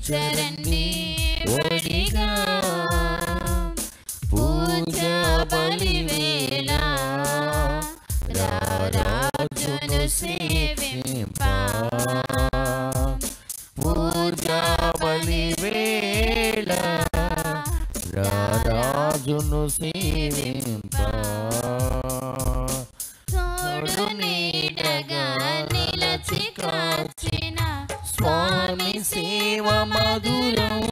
దించరండి ఒడిగా పూజా బలి వేళ రారాజును సేవింప పూజా బలి వేళ రారాజును సేవింప తోడు నీడగా నిలచి కాచిన స్వామి సేవ మధురం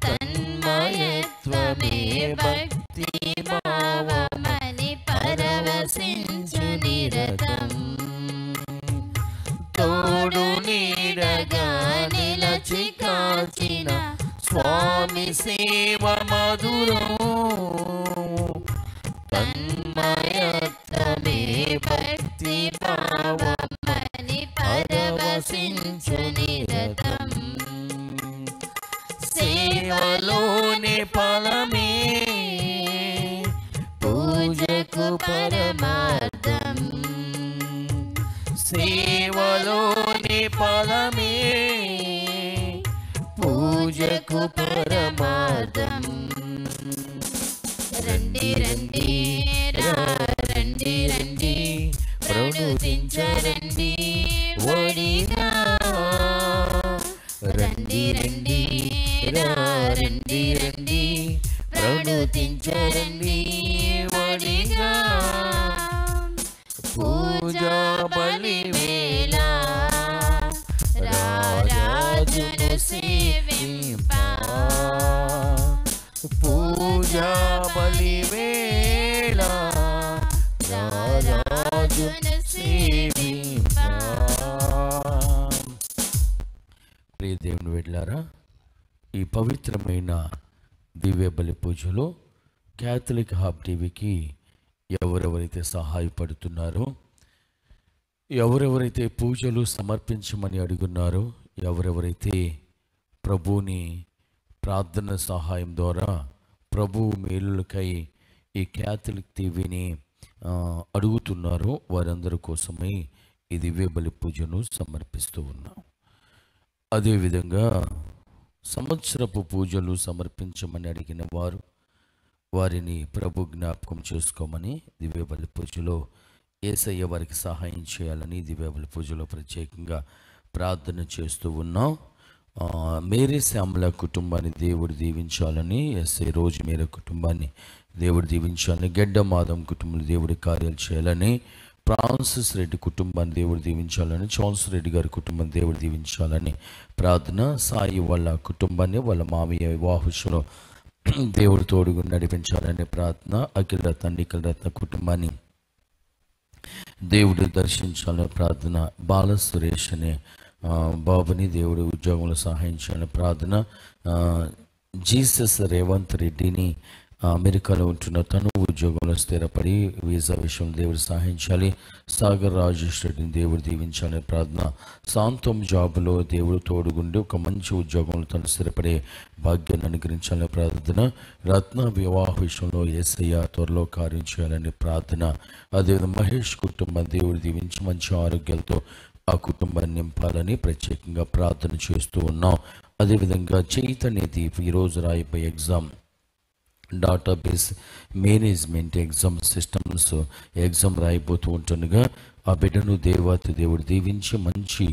తన్మయత్వమే భక్తి భావమని పరవశించు నిరతం తోడు నీడగా నిలచి కాచిన స్వామి సేవ మధురం తన్మయత్వమే భక్తి భావమని పరవశించు నిరతం సేవలోని ఫలమే పూజకు పరమార్థం సేవలోని ఫలమే పూజకు పరమార్థం రండి రండి రండి రండి ప్రణుతించరండి ఒడిగా రండి రండి రండి రండి ప్రణుతించరండి ఒడిగా పూజా బలి వేళ రారాజును సేవింప పూజా బలి వేళ రారాజును సేవింప. ప్రియ దేవుని బిడ్డలారా, ఈ పవిత్రమైన దివ్య బలి పూజలో క్యాథలిక్ హబ్ టీవీకి ఎవరెవరైతే సహాయపడుతున్నారో, ఎవరెవరైతే పూజలు సమర్పించమని అడుగున్నారో, ఎవరెవరైతే ప్రభువుని ప్రార్థన సహాయం ద్వారా ప్రభు మేలులకై ఈ క్యాథలిక్ టీవీని అడుగుతున్నారో వారందరి కోసమై ఈ దివ్య బలి పూజను సమర్పిస్తూ ఉన్నాం. అదేవిధంగా సంవత్సరపు పూజలు సమర్పించమని అడిగిన వారు వారిని ప్రభు జ్ఞాపకం చేసుకోమని దివ్య బలి పూజలో యేసయ్య వారికి సహాయం చేయాలని దివ్య బలి పూజలో ప్రత్యేకంగా ప్రార్థన చేస్తూ ఉన్నాం. మేరీ శ్యామల కుటుంబాన్ని దేవుడు దీవించాలని, ఎస్ఐ రోజు మేరీ కుటుంబాన్ని దేవుడు దీవించాలని, గెడ్డ మాధం కుటుంబంలో దేవుడి కార్యాలు చేయాలని, ఫ్రాన్సిస్ రెడ్డి కుటుంబాన్ని దేవుడు దీవించాలని, చాన్స్ రెడ్డి గారి కుటుంబం దేవుడు దీవించాలని ప్రార్థన. సాయి వాళ్ళ కుటుంబాన్ని వాళ్ళ మామయ్య వివాహంలో దేవుడు తోడుగా నడిపించాలనే ప్రార్థన. అఖిల రత్న నిఖిల రత్న కుటుంబాన్ని దేవుడు దర్శించాలనే ప్రార్థన. బాల సురేష్ అనే బాబుని దేవుడు ఉద్యోగంలో సహాయం చేయాలని ప్రార్థన. జీసస్ రేవంత్ రెడ్డిని అమెరికాలో ఉంటున్న తను ఉద్యోగంలో స్థిరపడి వీసా విషయంలో దేవుడు సహాయించాలి. సాగర్ రాజేష్ రెడ్డిని దేవుడు దీవించాలని ప్రార్థన. శాంతం జాబులో దేవుడు తోడుగుండి ఒక మంచి ఉద్యోగంలో తను స్థిరపడే భాగ్యాన్ని అనుగ్రహించాలని ప్రార్థన. రత్న వివాహ విషయంలో యేసయ్య త్వరలో కార్యం చేయాలని ప్రార్థన. అదేవిధంగా మహేష్ కుటుంబం దేవుడు దీవించి మంచి ఆరోగ్యాలతో ఆ కుటుంబాన్ని నింపాలని ప్రత్యేకంగా ప్రార్థన చేస్తూ ఉన్నాం. అదేవిధంగా చైతన్య దీప్ ఈరోజు రాయిపోయే exam database management exam systems exam రాయిపోతూ ఉంటుండగా ఆ బిడ్డను దేవాతి దేవుడు దీవించి మంచి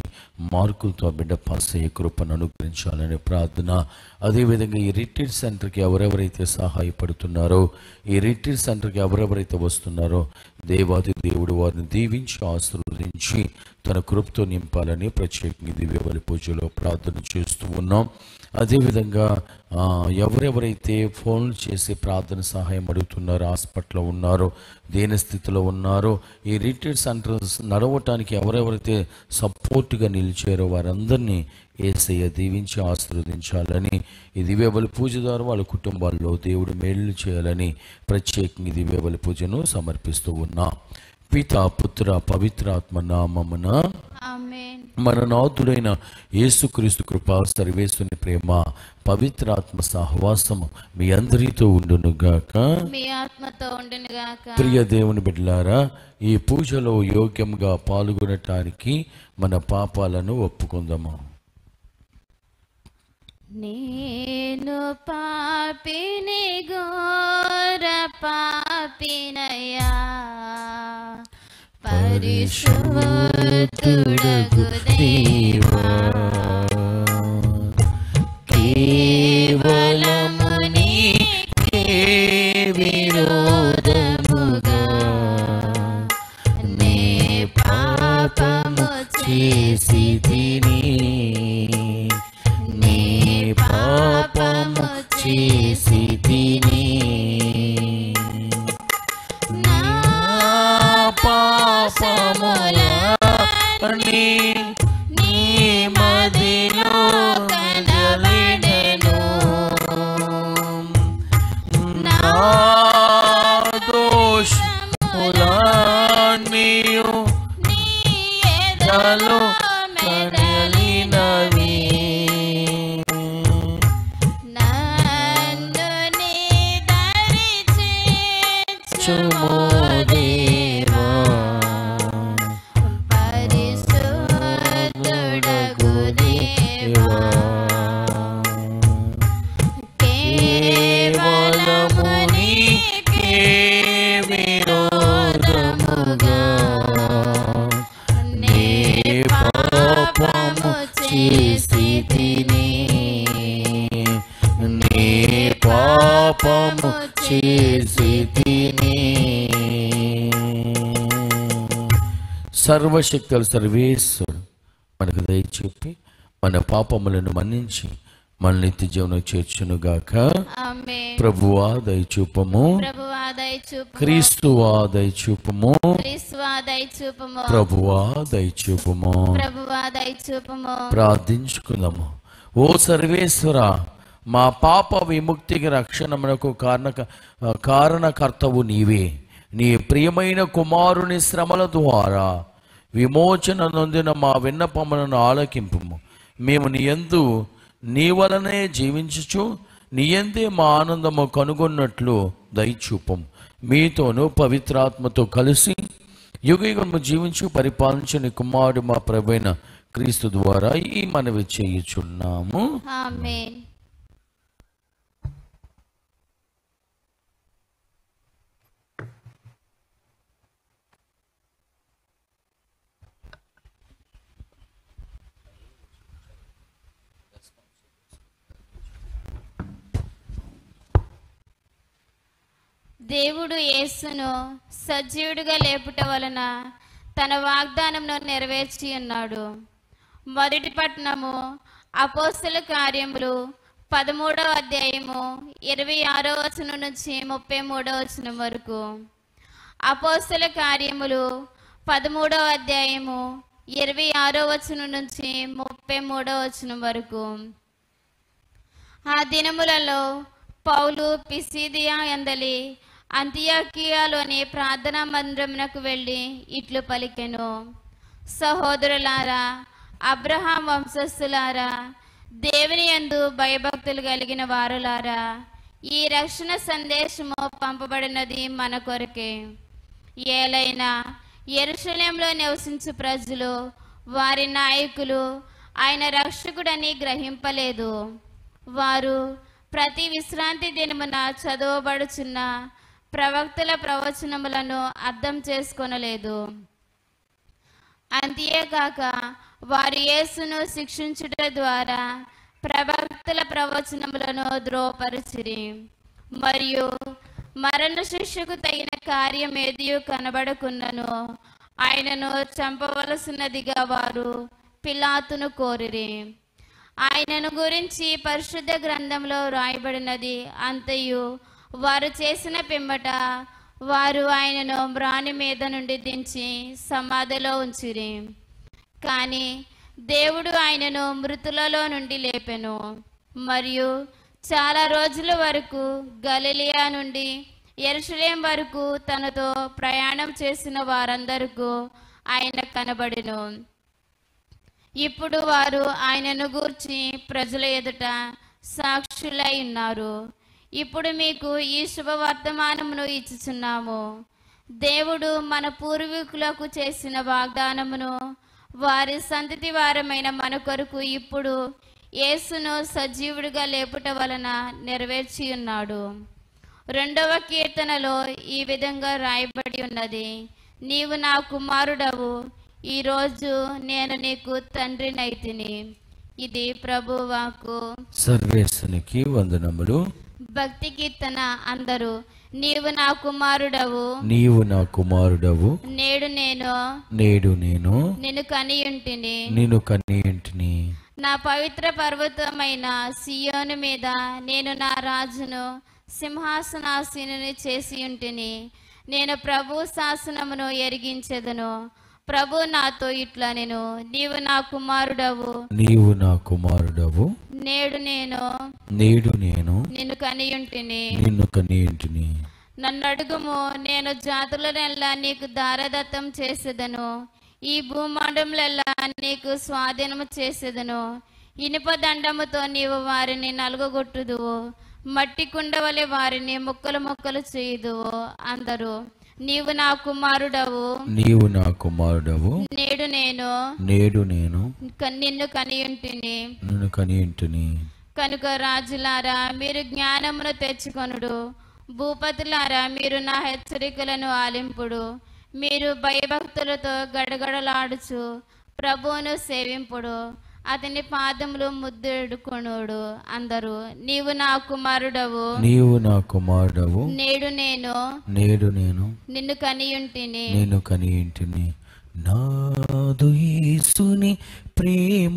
మార్కులతో ఆ బిడ్డ పాస్ అయ్యే కృపను అనుగ్రహించాలనే ప్రార్థన. అదేవిధంగా ఈ రిట్రీట్ సెంటర్కి ఎవరెవరైతే సహాయపడుతున్నారో, ఈ రిట్రీట్ సెంటర్కి ఎవరెవరైతే వస్తున్నారో దేవాతి దేవుడు వారిని దీవించి ఆశీర్వదించి తన కృపతో నింపాలని ప్రత్యేకంగా దివ్య బలి పూజలో ప్రార్థన చేస్తూ ఉన్నాం. అదేవిధంగా ఎవరెవరైతే ఫోన్లు చేసి ప్రార్థన సహాయం అడుగుతున్నారో, హాస్పిటల్లో ఉన్నారో, దేని స్థితిలో ఉన్నారో, ఈ రిట్రీట్ సెంటర్స్ నడవటానికి ఎవరెవరైతే సపోర్ట్గా నిలిచారో వారందరినీ యేసయ్య దీవించి ఆశీర్వదించాలని, ఈ దివ్య బలి పూజ ద్వారా వాళ్ళ కుటుంబాల్లో దేవుడు మేలు చేయాలని ప్రత్యేకంగా దివ్య బలి పూజను సమర్పిస్తూ ఉన్నాం. పితా పుత్ర పవిత్రాత్మ నామమున ఆమేన్. మన నాథుడైన యేసుక్రీస్తు కృప, సర్వేశ్వరుని ప్రేమ, పవిత్రాత్మ సహవాసము మీ అందరితో ఉండునుగాక, మీ ఆత్మతో ఉండునుగాక. ప్రియ దేవుని బిడ్డలారా, ఈ పూజలో యోగ్యంగా పాల్గొనటానికి మన పాపాలను ఒప్పుకుందాము. నేను పాపిని ఘోర పాపినయ్యా, పరిశుద్ధుడగు దేవా, కేవలము నీకే విరోధముగా నే పాపము చేసి తిని, నే పాపము చేసి తిని, నా పాపములని నీ మదిలో కనబడెను, నా దోషములన్నీయు నీ ఎదలో మెదలినవి, నన్ను నీ దరి చేర్చుము దేవా, పరిశుద్ధుడగు దేవా, కేవలము నీకే విరోధముగా నే పాపము చేసి తిని, నీ పాపము చేసి తిని. సర్వశక్తుల సర్వేశ్వరుడు మనకు దయచూపి మన పాపములను మన్నించి మన నిత్య జీవనం చేర్చునుగాక. ఆమేన్. ప్రభువా దయచూపము, ప్రభువా దయచూపుము, క్రీస్తువా దయచూపము, క్రీస్తువా దయచూపుము, ప్రభువా దయచూపము. ప్రభువా దయచూపుము. ప్రార్థించుకుందాము. ఓ సర్వేశ్వర, మా పాప విముక్తికి రక్షణమునకు కారణకర్తవు నీవే. నీ ప్రియమైన కుమారుని శ్రమల ద్వారా విమోచన నొందిన మా విన్నపములను ఆలకింపుము. మేము నీయందు నీ వలనే జీవించుచు నీయందే మా ఆనందము కనుగొన్నట్లు దయచూపము. మీతోనూ పవిత్రాత్మతో కలిసి యుగయుగము జీవించు పరిపాలించు నీ కుమారుడు మా ప్రభువైన క్రీస్తు ద్వారా ఈ మనవి చేయుచున్నాము. ఆమేన్. దేవుడు యేసును సజీవుడిగా లేపుట వలన తన వాగ్దానంను నెరవేర్చి ఉన్నాడు. మొదటి పట్టణము అపోస్తల కార్యములు 13వ అధ్యాయము 26వ వచనం నుంచి 33వ వచనం వరకు. అపోస్తల కార్యములు 13వ అధ్యాయము 26వ వచనం నుంచి 33వ వచనం వరకు. ఆ దినములలో పౌలు పిసిదియా యందలి అంతియోకియాలోని ప్రార్థనా మందిరమునకు వెళ్ళి ఇట్లు పలికెను: సహోదరులారా, అబ్రహాం వంశస్థులారా, దేవుని యందు భయభక్తులు కలిగిన వారులారా, ఈ రక్షణ సందేశము పంపబడినది మన కొరకే. ఏలైనా యెరూషలేములో నివసించు ప్రజలు వారి నాయకులు ఆయన రక్షకుడని గ్రహింపలేదు. వారు ప్రతి విశ్రాంతి దినమున చదవబడుచున్న ప్రవక్తల ప్రవచనములను అర్థం చేసుకొనలేదు. అంతేకాక వారు యేసును శిక్షించుట ద్వారా ప్రవక్తల ప్రవచనములను ద్రోహపరిచిరి. మరియు మరణ శిక్షకు తగిన కార్యం ఏదియూ కనబడకున్నను ఆయనను చంపవలసినదిగా వారు పిలాతును కోరిరి. ఆయనను గురించి పరిశుద్ధ గ్రంథంలో రాయబడినది అంతయు వారు చేసిన పిమ్మట వారు ఆయనను మ్రాని మీద నుండి దించి సమాధిలో ఉంచిరి. కానీ దేవుడు ఆయనను మృతులలో నుండి లేపెను. మరియు చాలా రోజుల వరకు గలిలియా నుండి యెరూషలేం వరకు తనతో ప్రయాణం చేసిన వారందరికీ ఆయన కనబడెను. ఇప్పుడు వారు ఆయనను గూర్చి ప్రజల ఎదుట సాక్షులై ఉన్నారు. ఇప్పుడు మీకు ఈ శుభవర్తమానమును ఇచ్చుచున్నాము. దేవుడు మన పూర్వీకులకు చేసిన వాగ్దానమును వారి సంతతి వారమైన మన కొరకు ఇప్పుడు యేసును సజీవుడిగా లేపుట వలన నెరవేర్చి ఉన్నాడు. 2వ కీర్తనలో ఈ విధంగా రాయబడి ఉన్నది: నీవు నా కుమారుడవు, ఈరోజు నేను నీకు తండ్రినైతిని. ఇది ప్రభువాకు. సర్వేశ్వనికి వందనములు. భక్తి కీర్తన అందరూ. నీవు నా కుమారుడవు, నీవు నా కుమారుడవు, నేడు నేను నిన్ను కనియింటిని. నా పవిత్ర పర్వతమైన సియోను మీద నేను నా రాజును సింహాసనాసీనుని చేసి ఉంటిని. నేను ప్రభు శాసనమును ఎరిగించెదను. ప్రభు నాతో ఇట్లా నేను, నీవు నా కుమారుడవు, నేడు నేను నిన్ను కనియుంటిని. నన్ను అడుగుము, నేను జాతులనెల్లా నీకు దారదత్తం చేసేదను. ఈ భూమండములెల్లా నీకు స్వాధీనము చేసేదను. ఇనుప దండముతో నీవు వారిని నలుగగొట్టుదువు, మట్టి కుండవలె వారిని ముక్కలు చేయుదువు. అందరూ నీవు నా కుమారుడవు, నేడు నేను నిన్ను కనియుంటిని. కనుక రాజులారా, మీరు జ్ఞానమును తెచ్చుకొనుడు. భూపతులారా, మీరు నా హెచ్చరికలను ఆలింపుడు. మీరు భయభక్తులతో గడగడలాడుచు ప్రభువును సేవింపుడు. అతని పాదములు ముద్దెడుకొనుడు. అందరూ నీవు నా కుమారుడవు, నేడు నేను నిన్ను కనియుంటిని. నాదు యేసుని ప్రేమ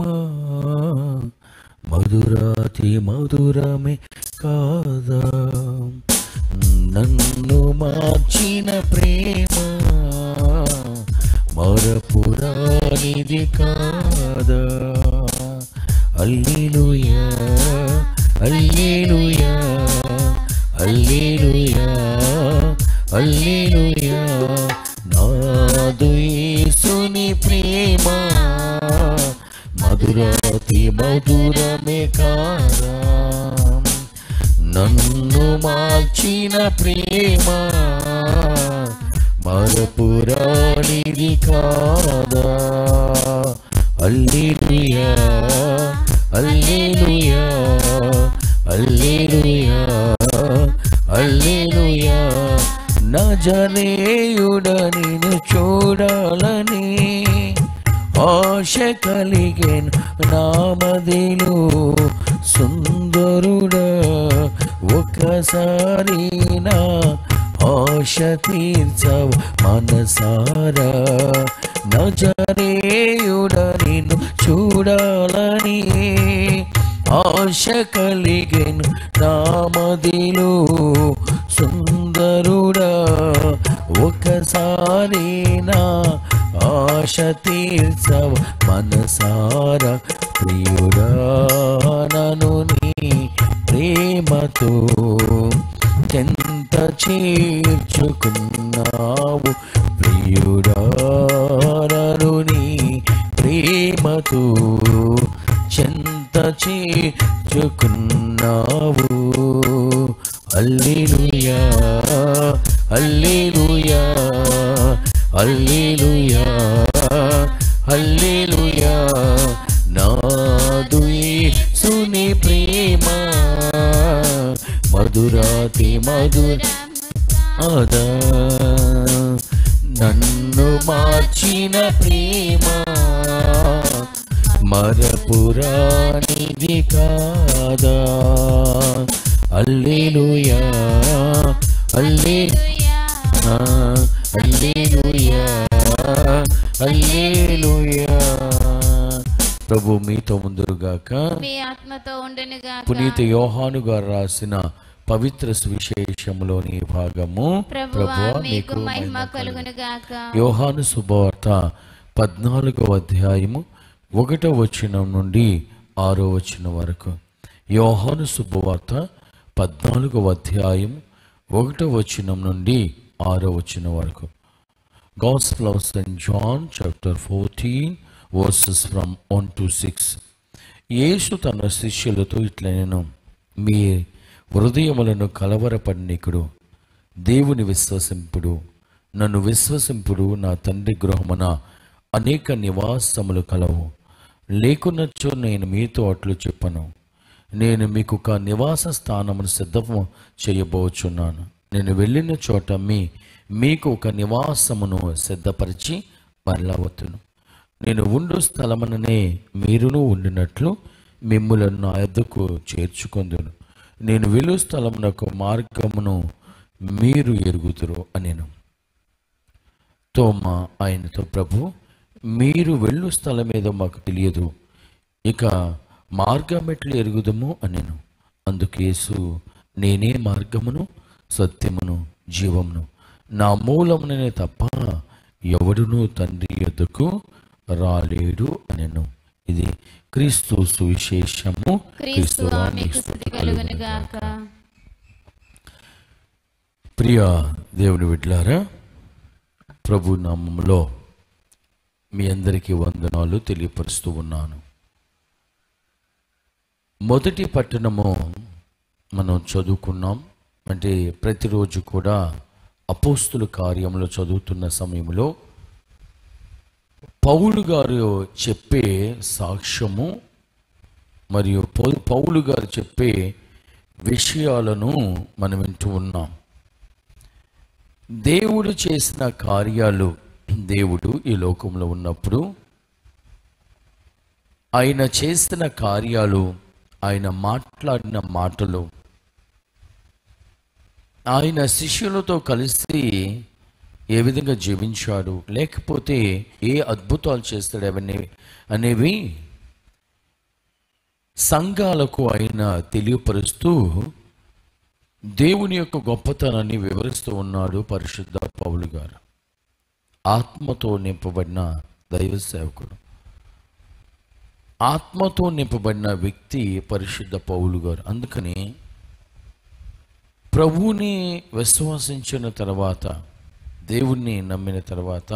మధురాతి మధురమే కాదా, నన్ను మార్చిన ప్రేమ మరపురానిది కాదా. హల్లెలూయా హల్లెలూయా హల్లెలూయా హల్లెలూయా. నాదు యేసుని ప్రేమ మధురాతి మధురమే కాదా, నన్ను మార్చిన ప్రేమ మరపురానిది కాదా. హల్లెలూయా హల్లెలూయా హల్లెలూయా హల్లెలూయా. నజరేయుడ నిన్ను చూడాలని ఆశ కలిగెను నామదిలో. సుందరుడా, ఒకసారి నా ఆశ తీర్చవ మనసారా. నజరేయుడ నిన్ను చూడాలని ఆశ కలిగెను నామదిలో. సుందరుడా, ఒకసారి నా ఆశ తీర్చవ మనసారా. ప్రియుడా, నన్ను నీ ప్రేమతో చెంత చేర్చుకున్నావు. ప్రియుడా, నన్ను నీ ప్రేమతో చెంత చేర్చుకున్నావు. హల్లెలూయా హల్లెలూయా హల్లెలూయా హల్లెలూయా. నాదు యేసుని ప్రేమ మధురాతి మధురదా, నన్ను మార్చిన ప్రేమ మరపురానిది కాదా. హల్లెలూయా హల్లెలూయా హల్లెలూయా హల్లెలూయా. ప్రభు మీతో ముందురుగాక, మీ ఆత్మతో ఉండునుగాక. పునీత యోహాను గారు రాసిన పవిత్ర సువిశేషములోని భాగము. ప్రభువా మీకు మహిమ కలుగునుగాక. యోహాను శుభవార్త 14వ అధ్యాయము 1వ వచనం నుండి 6వ వచనం వరకు. యోహాను శుభవార్త 14వ అధ్యాయం 1వ వచనం నుండి 6వ వచనం వరకు. Gospel of St. John chapter 14 verses from 1 to 6. యేసు తన శిష్యులతో ఇట్లనెను, మీ హృదయములను కలవరపడనీకుడు, దేవుని విశ్వసింపుడు, నన్ను విశ్వసింపుడు. నా తండ్రి గృహమున అనేక నివాసములు కలవు. లేకున్నచో నేను మీతో అట్లు చెప్పను. నేను మీకు ఒక నివాస స్థానమును సిద్ధము చేయబోచున్నాను. నేను వెళ్ళిన చోట మీకు ఒక నివాసమును సిద్ధపరిచి మరలా వత్తును. నేను ఉండు స్థలముననే మీరును ఉండినట్లు మిమ్ములను నా యొద్దకు చేర్చుకొందును. నేను వెళ్ళు స్థలమునకు మార్గమును మీరు ఎరుగుదురు అనెను. తోమా ఆయనతో, ప్రభు, మీరు వెళ్ళు స్థలం ఏదో మాకు తెలియదు, ఇక మార్గం ఎట్లు ఎరుగుదము అనెను. అందుకు యేసు, నేనే మార్గమును సత్యమును జీవమును, నా మూలముననే తప్ప ఎవడునూ తండ్రి యొద్దకు రాలేడు అనెను. ఇది క్రీస్తు సువిశేషము. క్రీస్తువా మీకు స్తుతి కలుగును గాక. ప్రియ దేవుని బిడ్డలారా, ప్రభు నామములో మీ అందరికీ వందనాలు తెలియపరుస్తూ ఉన్నాను. మొదటి పట్టణము మనం చదువుకున్నాం. అంటే ప్రతిరోజు కూడా అపోస్తుల కార్యంలో చదువుతున్న సమయంలో పౌలు గారు చెప్పే సాక్ష్యము మరియు పౌలు గారు చెప్పే విషయాలను మనం వింటూ ఉన్నాం. దేవుడు చేసిన కార్యాలు, దేవుడు ఈ లోకంలో ఉన్నప్పుడు ఆయన చేసిన కార్యాలు, ఆయన మాట్లాడిన మాటలు, ఆయన శిష్యులతో కలిసి ఏ విధంగా జీవించాడు, లేకపోతే ఏ అద్భుతాలు చేస్తాడు అనేవి సంఘాలకు ఆయన తెలియపరుస్తూ దేవుని యొక్క గొప్పతనాన్ని వివరిస్తూ ఉన్నాడు పరిశుద్ధ పౌలు గారు. ఆత్మతో నింపబడిన దైవ సేవకుడు, ఆత్మతో నింపబడిన వ్యక్తి పరిశుద్ధ పౌలు గారు. అందుకని ప్రభువుని విశ్వసించిన తర్వాత, దేవుణ్ణి నమ్మిన తర్వాత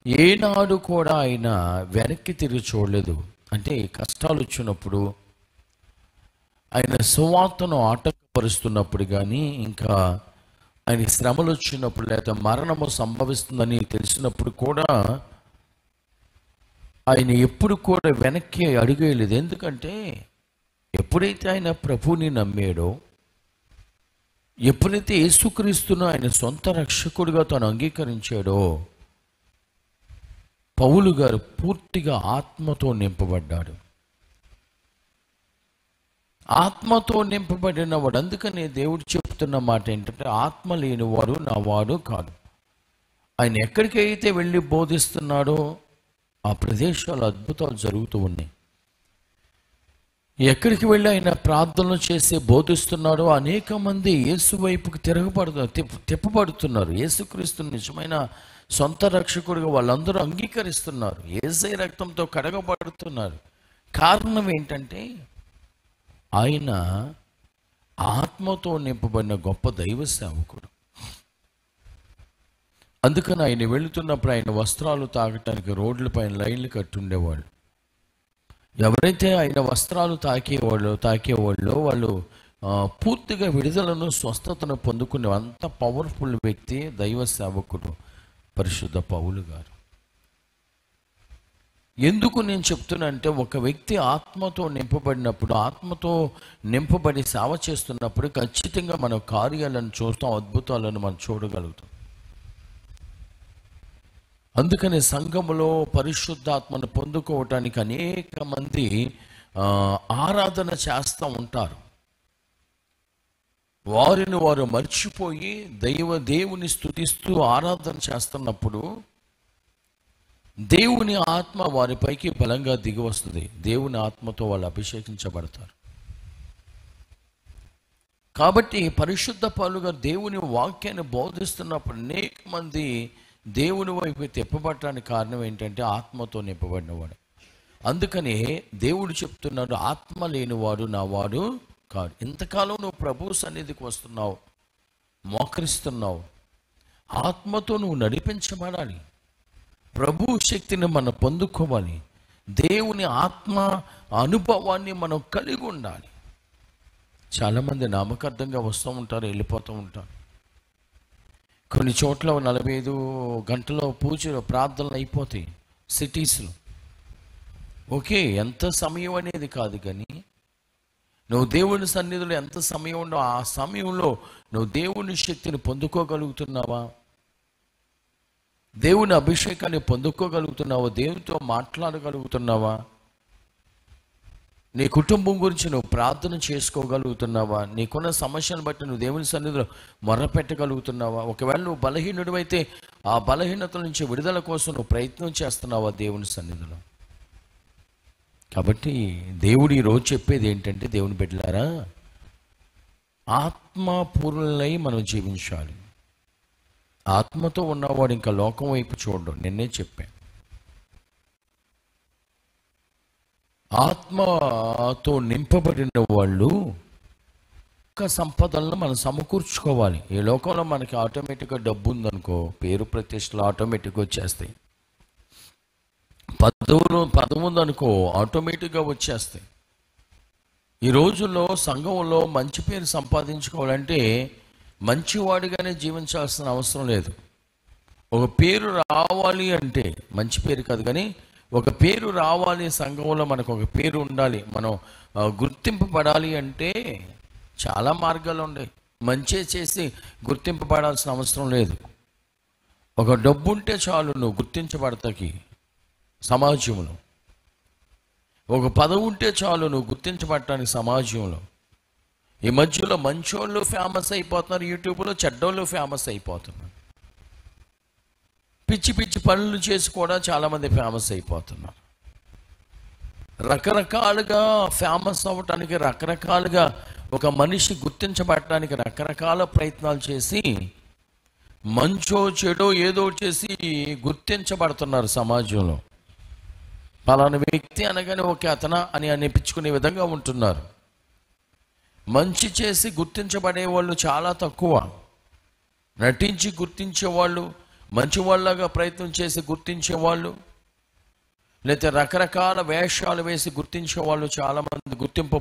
ఏనాడు కూడా ఆయన వెనక్కి తిరిగి చూడలేదు. అంటే కష్టాలు వచ్చినప్పుడు, ఆయన సువార్తను ఆటంకపరుస్తున్నప్పుడు కానీ, ఇంకా ఆయన శ్రమలు వచ్చినప్పుడు, లేదా మరణము సంభవిస్తుందని తెలిసినప్పుడు కూడా ఆయన ఎప్పుడు కూడా వెనక్కి అడుగేయలేదు. ఎందుకంటే ఎప్పుడైతే ఆయన ప్రభువుని నమ్మాడో, ఎప్పుడైతే యేసుక్రీస్తును ఆయన సొంత రక్షకుడిగా తాను అంగీకరించాడో, పౌలు గారు పూర్తిగా ఆత్మతో నింపబడ్డాడు. ఆత్మతో నింపబడిన వాడు. అందుకనే దేవుడు చెప్తున్న మాట ఏంటంటే, ఆత్మ లేనివాడు నా వాడు కాదు. ఆయన ఎక్కడికైతే వెళ్ళి బోధిస్తున్నాడో ఆ ప్రదేశాలు అద్భుతాలు జరుగుతూ ఉన్నాయి. ఎక్కడికి వెళ్ళి ఆయన ప్రార్థనలు చేసి బోధిస్తున్నాడో అనేక మంది యేసు వైపుకి తిప్పబడుతున్నారు. యేసుక్రీస్తుని నిజమైన సొంత రక్షకుడిగా వాళ్ళందరూ అంగీకరిస్తున్నారు. యేసయ్య రక్తంతో కడగబడుతున్నారు. కారణం ఏంటంటే ఆయన ఆత్మతో నింపబడిన గొప్ప దైవ సేవకుడు. అందుకని ఆయన వెళుతున్నప్పుడు ఆయన వస్త్రాలు తాకటానికి రోడ్లపైన లైన్లు కట్టుండేవాళ్ళు. ఎవరైతే ఆయన వస్త్రాలు తాకేవాళ్ళు వాళ్ళు పూర్తిగా విడుదలను, స్వస్థతను పొందుకునే అంత పవర్ఫుల్ వ్యక్తి దైవ సేవకుడు పరిశుద్ధ పౌలు గారు. ఎందుకు నేను చెప్తున్నా అంటే, ఒక వ్యక్తి ఆత్మతో నింపబడినప్పుడు, ఆత్మతో నింపబడి సేవ చేస్తున్నప్పుడు ఖచ్చితంగా మన కార్యాలను చూస్తాం, అద్భుతాలను మనం చూడగలుగుతాం. అందుకని సంఘములో పరిశుద్ధాత్మను పొందుకోవటానికి అనేక మంది ఆరాధన చేస్తూ ఉంటారు. వారిని వారు మర్చిపోయి దేవుని స్తుతిస్తూ ఆరాధన చేస్తున్నప్పుడు దేవుని ఆత్మ వారిపైకి బలంగా దిగి వస్తుంది. దేవుని ఆత్మతో వాళ్ళు అభిషేకించబడతారు. కాబట్టి పరిశుద్ధ పౌలు గారు దేవుని వాక్యాన్ని బోధిస్తున్నప్పుడు అనేక మంది దేవుని వైపు తిప్పబడటానికి కారణం ఏంటంటే ఆత్మతో నింపబడినవాడు. అందుకనే దేవుడు చెప్తున్నాడు, ఆత్మ లేనివాడు నా వాడు కాదు. ఇంతకాలం నువ్వు ప్రభు సన్నిధికి వస్తున్నావు, మోకరిస్తున్నావు, ఆత్మతో నువ్వు నడిపించబడాలి. ప్రభు శక్తిని మనం పొందుకోవాలి. దేవుని ఆత్మ అనుభవాన్ని మనం కలిగి ఉండాలి. చాలామంది నామకార్థంగా వస్తూ ఉంటారు, వెళ్ళిపోతూ ఉంటారు. కొన్ని చోట్ల 45 గంటల పూజలు, ప్రార్థనలు అయిపోతాయి సిటీస్లో. ఓకే, ఎంత సమయం అనేది కాదు, కానీ నువ్వు దేవుని సన్నిధిలో ఎంత సమయం ఉండో ఆ సమయంలో నువ్వు దేవుని శక్తిని పొందుకోగలుగుతున్నావా? దేవుని అభిషేకాన్ని పొందుకోగలుగుతున్నావా? దేవునితో మాట్లాడగలుగుతున్నావా? నీ కుటుంబం గురించి నువ్వు ప్రార్థన చేసుకోగలుగుతున్నావా? నీకున్న సమస్యను బట్టి నువ్వు దేవుని సన్నిధిలో మొరపెట్టగలుగుతున్నావా? ఒకవేళ నువ్వు బలహీనుడు అయితే ఆ బలహీనత నుంచి విడుదల కోసం నువ్వు ప్రయత్నం చేస్తున్నావా దేవుని సన్నిధిలో? కాబట్టి దేవుడు ఈరోజు చెప్పేది ఏంటంటే, దేవుని బిడ్డలారా, ఆత్మపూర్ణులై మనం జీవించాలి. ఆత్మతో ఉన్నవాడు ఇంకా లోకం వైపు చూడడం. నిన్నే చెప్పాను, ఆత్మతో నింపబడిన వాళ్ళు ఒక సంపదలను మనం సమకూర్చుకోవాలి. ఈ లోకంలో మనకి ఆటోమేటిక్గా డబ్బు ఉందనుకో, పేరు ప్రతిష్టలు ఆటోమేటిక్గా వచ్చేస్తాయి. పదవి ఉందనుకో, ఆటోమేటిక్గా వచ్చేస్తాయి. ఈ రోజుల్లో సంఘంలో మంచి పేరు సంపాదించుకోవాలంటే మంచివాడిగానే జీవించాల్సిన అవసరం లేదు. ఒక పేరు రావాలి అంటే, మంచి పేరు కాదు కానీ ఒక పేరు రావాలి, సంఘంలో మనకు ఒక పేరు ఉండాలి, మనం గుర్తింపబడాలి అంటే చాలా మార్గాలు ఉన్నాయి. మంచి చేసి గుర్తింపబడాల్సిన అవసరం లేదు. ఒక డబ్బు ఉంటే చాలు నువ్వు గుర్తించబడతాకి సమాజంలో. ఒక పదవి ఉంటే చాలు నువ్వు గుర్తించబడటానికి సమాజంలో. ఈ మధ్యలో మంచోళ్ళు ఫేమస్ అయిపోతున్నారు, యూట్యూబ్లో చెడ్డోళ్ళు ఫేమస్ అయిపోతున్నారు. పిచ్చి పిచ్చి పనులు చేసి కూడా చాలామంది ఫేమస్ అయిపోతున్నారు. రకరకాలుగా ఫేమస్ అవ్వటానికి, రకరకాలుగా ఒక మనిషి గుర్తించబడటానికి రకరకాల ప్రయత్నాలు చేసి మంచో చెడో ఏదో చేసి గుర్తించబడుతున్నారు సమాజంలో. పలానా వ్యక్తి అనగానే ఓకే అతనా అని అనిపించుకునే విధంగా ఉంటున్నారు. మంచి చేసి గుర్తించబడే వాళ్ళు చాలా తక్కువ. నటించి గుర్తించేవాళ్ళు, మంచి వాళ్ళగా ప్రయత్నం చేసి గుర్తించేవాళ్ళు, లేకపోతే రకరకాల వేషాలు వేసి గుర్తించేవాళ్ళు చాలామంది, గుర్తింపు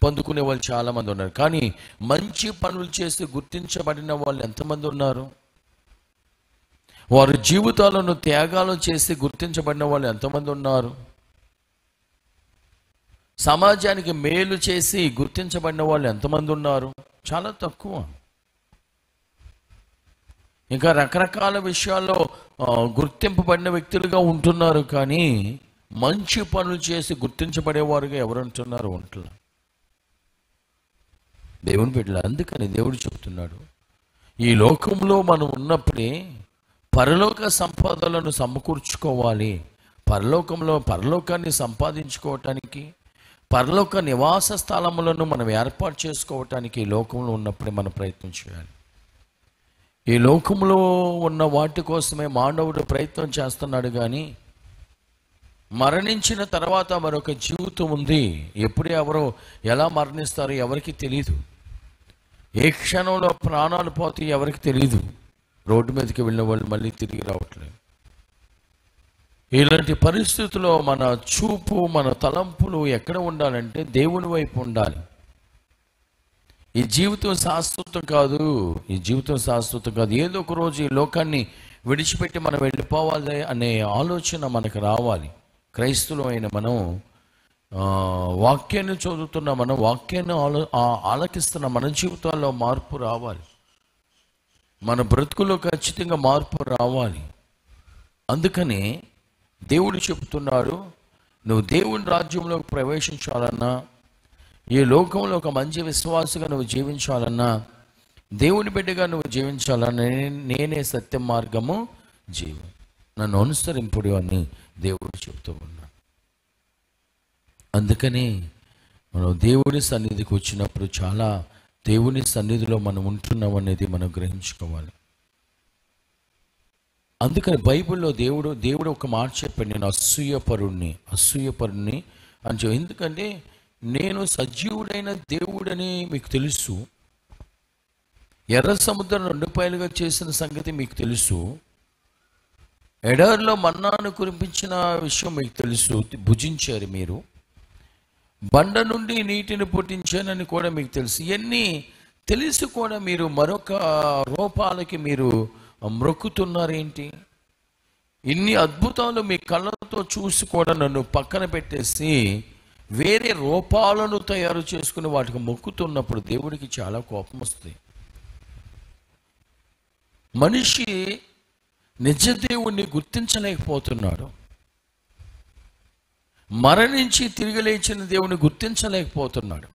పొందుకునే వాళ్ళు చాలామంది ఉన్నారు. కానీ మంచి పనులు చేసి గుర్తించబడిన వాళ్ళు ఎంతమంది ఉన్నారు? వారి జీవితాలను త్యాగాలు చేసి గుర్తించబడిన వాళ్ళు ఎంతమంది ఉన్నారు? సమాజానికి మేలు చేసి గుర్తించబడిన వాళ్ళు ఎంతమంది ఉన్నారు? చాలా తక్కువ. ఇంకా రకరకాల విషయాల్లో గుర్తింపబడిన వ్యక్తులుగా ఉంటున్నారు, కానీ మంచి పనులు చేసి గుర్తించబడేవారుగా ఎవరు ఉంటున్నారు? ఒంట్లో దేవుని బిడ్డలు. అందుకని దేవుడు చెప్తున్నాడు, ఈ లోకంలో మనం ఉన్నప్పుడే పరలోక సంపదలను సమకూర్చుకోవాలి. పరలోకాన్ని సంపాదించుకోవటానికి, పరలోక నివాస స్థలములను మనం ఏర్పాటు చేసుకోవటానికి ఈ లోకంలో ఉన్నప్పుడే మనం ప్రయత్నం చేయాలి. ఈ లోకంలో ఉన్న వాటి కోసమే మానవుడు ప్రయత్నం చేస్తున్నాడు, కానీ మరణించిన తర్వాత మరొక జీవితం ఉంది. ఎప్పుడు ఎవరో ఎలా మరణిస్తారో ఎవరికి తెలియదు. ఏ క్షణంలో ప్రాణాలు పోతే ఎవరికి తెలియదు. రోడ్డు మీదకి వెళ్ళిన వాళ్ళు మళ్ళీ తిరిగి రావట్లేదు. ఇలాంటి పరిస్థితుల్లో మన చూపు, మన తలంపులు ఎక్కడ ఉండాలంటే దేవుని వైపు ఉండాలి. ఈ జీవితం శాశ్వతం కాదు, ఈ జీవితం శాశ్వతం కాదు. ఏదో ఒక రోజు ఈ లోకాన్ని విడిచిపెట్టి మనం వెళ్ళిపోవాలి అనే ఆలోచన మనకు రావాలి. క్రైస్తవులు అయిన మనం వాక్యాన్ని చదువుతున్న మనం, వాక్యాన్ని ఆలకిస్తున్న మన జీవితాల్లో మార్పు రావాలి. మన బ్రతుకులో ఖచ్చితంగా మార్పు రావాలి. అందుకని దేవుడు చెప్తున్నాడు, నువ్వు దేవుని రాజ్యంలోకి ప్రవేశించాలన్నా, ఈ లోకంలో ఒక మంచి విశ్వాసగా నువ్వు జీవించాలన్నా, దేవుని బిడ్డగా నువ్వు జీవించాలన్నా, నేనే సత్య మార్గము జీవం, నన్ను అనుసరింపుడు అని దేవుడు చెప్తూ ఉన్నాడు. అందుకని మనం దేవుని సన్నిధికి వచ్చినప్పుడు చాలా దేవుని సన్నిధిలో మనం ఉంటున్నాం అనేది మనం గ్రహించుకోవాలి. అందుకని బైబిల్లో దేవుడు ఒక మాట చెప్పాడు, నేను అసూయపరుణ్ణి అని చెప్పి. ఎందుకంటే నేను సజీవుడైన దేవుడని మీకు తెలుసు, ఎర్ర సముద్రం 2 పాయలుగా చేసిన సంగతి మీకు తెలుసు, ఎడారిలో మన్నాను కురిపించిన విషయం మీకు తెలుసు, భుజించారు మీరు, బండ నుండి నీటిని పుట్టించానని కూడా మీకు తెలుసు. ఇవన్నీ తెలిసి కూడా మీరు మరొక రూపాలకి మీరు మ్రొక్కుతున్నారేంటి? ఇన్ని అద్భుతాలు మీ కళ్ళతో చూసి కూడా నన్ను పక్కన పెట్టేసి వేరే రూపాలను తయారు చేసుకుని వాటికి మొక్కుతున్నప్పుడు దేవుడికి చాలా కోపం వస్తుంది. మనిషి నిజ దేవుణ్ణి గుర్తించలేకపోతున్నాడు. మరణించి తిరిగి లేచిన దేవుని గుర్తించలేకపోతున్నాడు.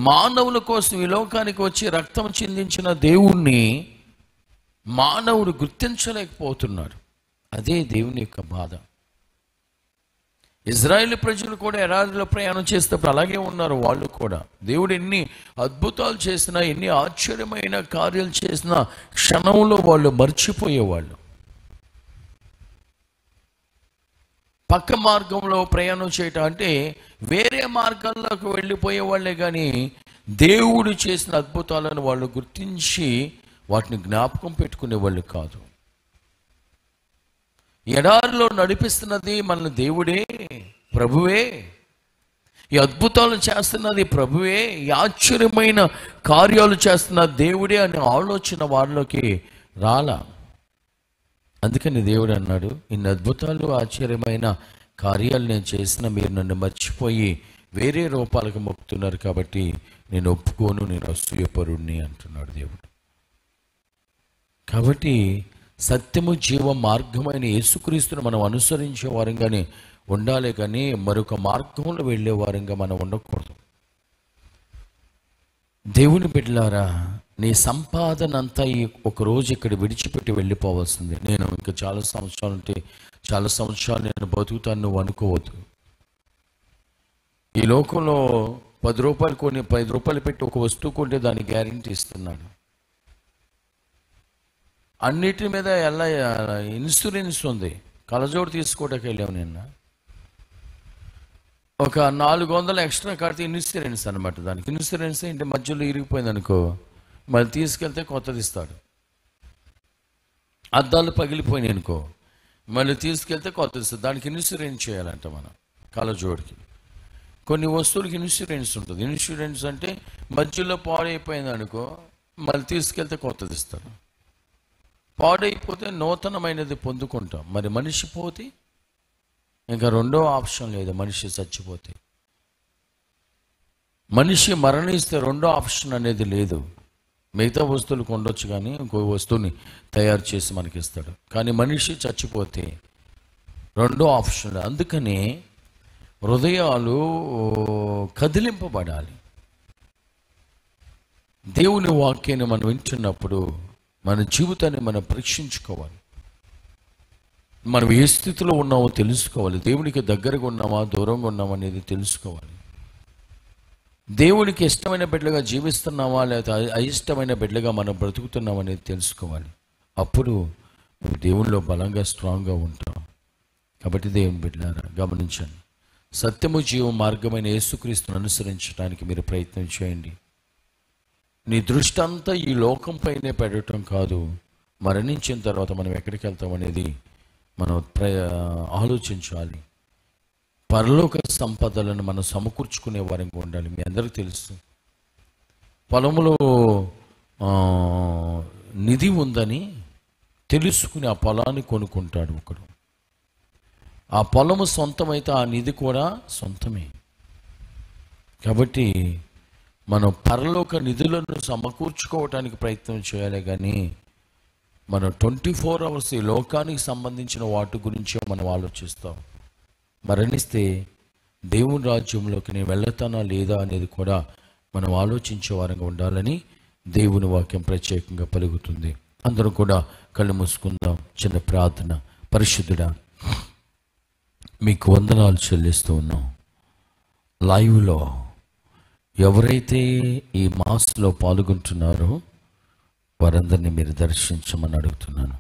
మానవుల కోసం ఈ లోకానికి వచ్చి రక్తం చిందించిన దేవుణ్ణి మానవుడు గుర్తించలేకపోతున్నాడు. అదే దేవుని యొక్క బాధ. ఇజ్రాయేల్ ప్రజలు కూడా ఎడారిలో ప్రయాణం చేసేటప్పుడు అలాగే ఉన్నారు. వాళ్ళు కూడా దేవుడు ఎన్ని అద్భుతాలు చేసినా, ఎన్ని ఆశ్చర్యమైన కార్యాలు చేసినా క్షణంలో వాళ్ళు మర్చిపోయేవాళ్ళు. పక్క మార్గంలో ప్రయాణం చేయటం అంటే వేరే మార్గాల్లోకి వెళ్ళిపోయే వాళ్ళే కానీ దేవుడు చేసిన అద్భుతాలను వాళ్ళు గుర్తించి వాటిని జ్ఞాపకం పెట్టుకునే వాళ్ళు కాదు. ఎడారిలో నడిపిస్తున్నది మన దేవుడే, ప్రభువే. ఈ అద్భుతాలు చేస్తున్నది ప్రభువే, ఈ ఆశ్చర్యమైన కార్యాలు చేస్తున్న దేవుడే అనే ఆలోచన వాళ్ళకి రాలా. అందుకని దేవుడు అన్నాడు, ఇన్ని అద్భుతాలు ఆశ్చర్యమైన కార్యాలు నేను చేసిన మీరు నన్ను మర్చిపోయి వేరే రూపాలకు మొక్కుతున్నారు కాబట్టి నేను ఒప్పుకోను, నేను అసూయపరుణ్ణి అంటున్నాడు దేవుడు. కాబట్టి సత్యము జీవ మార్గమైన యేసుక్రీస్తును మనం అనుసరించే వారంగానే ఉండాలి కానీ మరొక మార్గంలో వెళ్ళే వారంగా మనం ఉండకూడదు. దేవుని బిడ్డలారా, నీ సంపాదన అంతా ఈ ఒక రోజు ఇక్కడ విడిచిపెట్టి వెళ్ళిపోవాల్సింది. నేను ఇంకా చాలా సంవత్సరాలు నేను బతుకుతాను నువ్వు అనుకోవద్దు. ఈ లోకంలో 10 రూపాయలు కొని 10 రూపాయలు పెట్టి ఒక వస్తువు కొంటే దాని గ్యారెంటీ ఇస్తున్నాడు. అన్నిటి మీద ఎలా ఇన్సూరెన్స్ ఉంది. కలజోడు తీసుకోవడానికి వెళ్ళాము నిన్న. ఒక 400 ఎక్స్ట్రా కడితే ఇన్సూరెన్స్ అనమాట. దానికి ఇన్సూరెన్స్ ఏంటి, మధ్యలో ఇరిగిపోయింది అనుకో మళ్ళీ తీసుకెళ్తే కొత్తది ఇస్తాడు. అద్దాలు పగిలిపోయినాయి అనుకో మళ్ళీ తీసుకెళ్తే కొత్తది ఇస్తాడు. దానికి ఇన్సూరెన్స్ చేయాలంట మనం కలజోడికి. కొన్ని వస్తువులకి ఇన్సూరెన్స్ ఉంటుంది. ఇన్సూరెన్స్ అంటే మధ్యలో పాడైపోయింది అనుకో మళ్ళీ తీసుకెళ్తే కొత్తది ఇస్తాడు. పాడైపోతే నూతనమైనది పొందుకుంటాం. మరి మనిషి పోతే ఇంకా రెండో ఆప్షన్ లేదు. మనిషి చచ్చిపోతే, మనిషి మరణిస్తే రెండో ఆప్షన్ అనేది లేదు. మిగతా వస్తువులు కొండొచ్చు కానీ ఇంకో వస్తువుని తయారు చేసి మనకి ఇస్తాడు. కానీ మనిషి చచ్చిపోతే రెండో ఆప్షన్. అందుకని హృదయాలు కదిలింపబడాలి. దేవుని వాక్యాన్ని మనం వింటున్నప్పుడు మన జీవితాన్ని మనం పరీక్షించుకోవాలి. మనం ఏ స్థితిలో ఉన్నామో తెలుసుకోవాలి. దేవునికి దగ్గరగా ఉన్నామా దూరంగా ఉన్నామా అనేది తెలుసుకోవాలి. దేవునికి ఇష్టమైన బిడ్డలుగా జీవిస్తున్నామా లేదా అయిష్టమైన బిడ్డలుగా మనం బ్రతుకుతున్నామా అనేది తెలుసుకోవాలి. అప్పుడు దేవునిలో బలంగా స్ట్రాంగ్గా ఉంటాం. కాబట్టి దేవుని బిడ్డలారా గమనించండి, సత్యము జీవ మార్గమైన యేసుక్రీస్తును అనుసరించడానికి మీరు ప్రయత్నం చేయండి. నీ దృష్టి అంతా ఈ లోకం పైనే పెట్టడం కాదు, మరణించిన తర్వాత మనం ఎక్కడికి వెళ్తాం అనేది మనం ఆలోచించాలి. పరలోక సంపదలను మనం సమకూర్చుకునే వారంగా ఉండాలి. మీ అందరికీ తెలుసు, పొలంలో నిధి ఉందని తెలుసుకుని ఆ పొలాన్ని కొనుక్కుంటాడు ఒకడు. ఆ పొలము సొంతమైతే ఆ నిధి కూడా సొంతమే. కాబట్టి మనం పరలోక నిధులను సమకూర్చుకోవటానికి ప్రయత్నం చేయాలి కానీ మనం 24 hours ఈ లోకానికి సంబంధించిన వాటి గురించే మనం ఆలోచిస్తాం. మరణిస్తే దేవుని రాజ్యంలోకి నేను వెళ్తానా లేదా అనేది కూడా మనం ఆలోచించే వారంగా ఉండాలని దేవుని వాక్యం ప్రత్యేకంగా పలుకుతుంది. అందరూ కూడా కళ్ళు మూసుకుందాం. చిన్న ప్రార్థన. పరిశుద్ధుడా, మీకు వందనాలు చెల్లిస్తూ ఉన్నాం. లైవ్లో ఎవరైతే ఈ మాస్లో పాల్గొంటున్నారో వారందరినీ మీరు దర్శించమని అడుగుతున్నాను.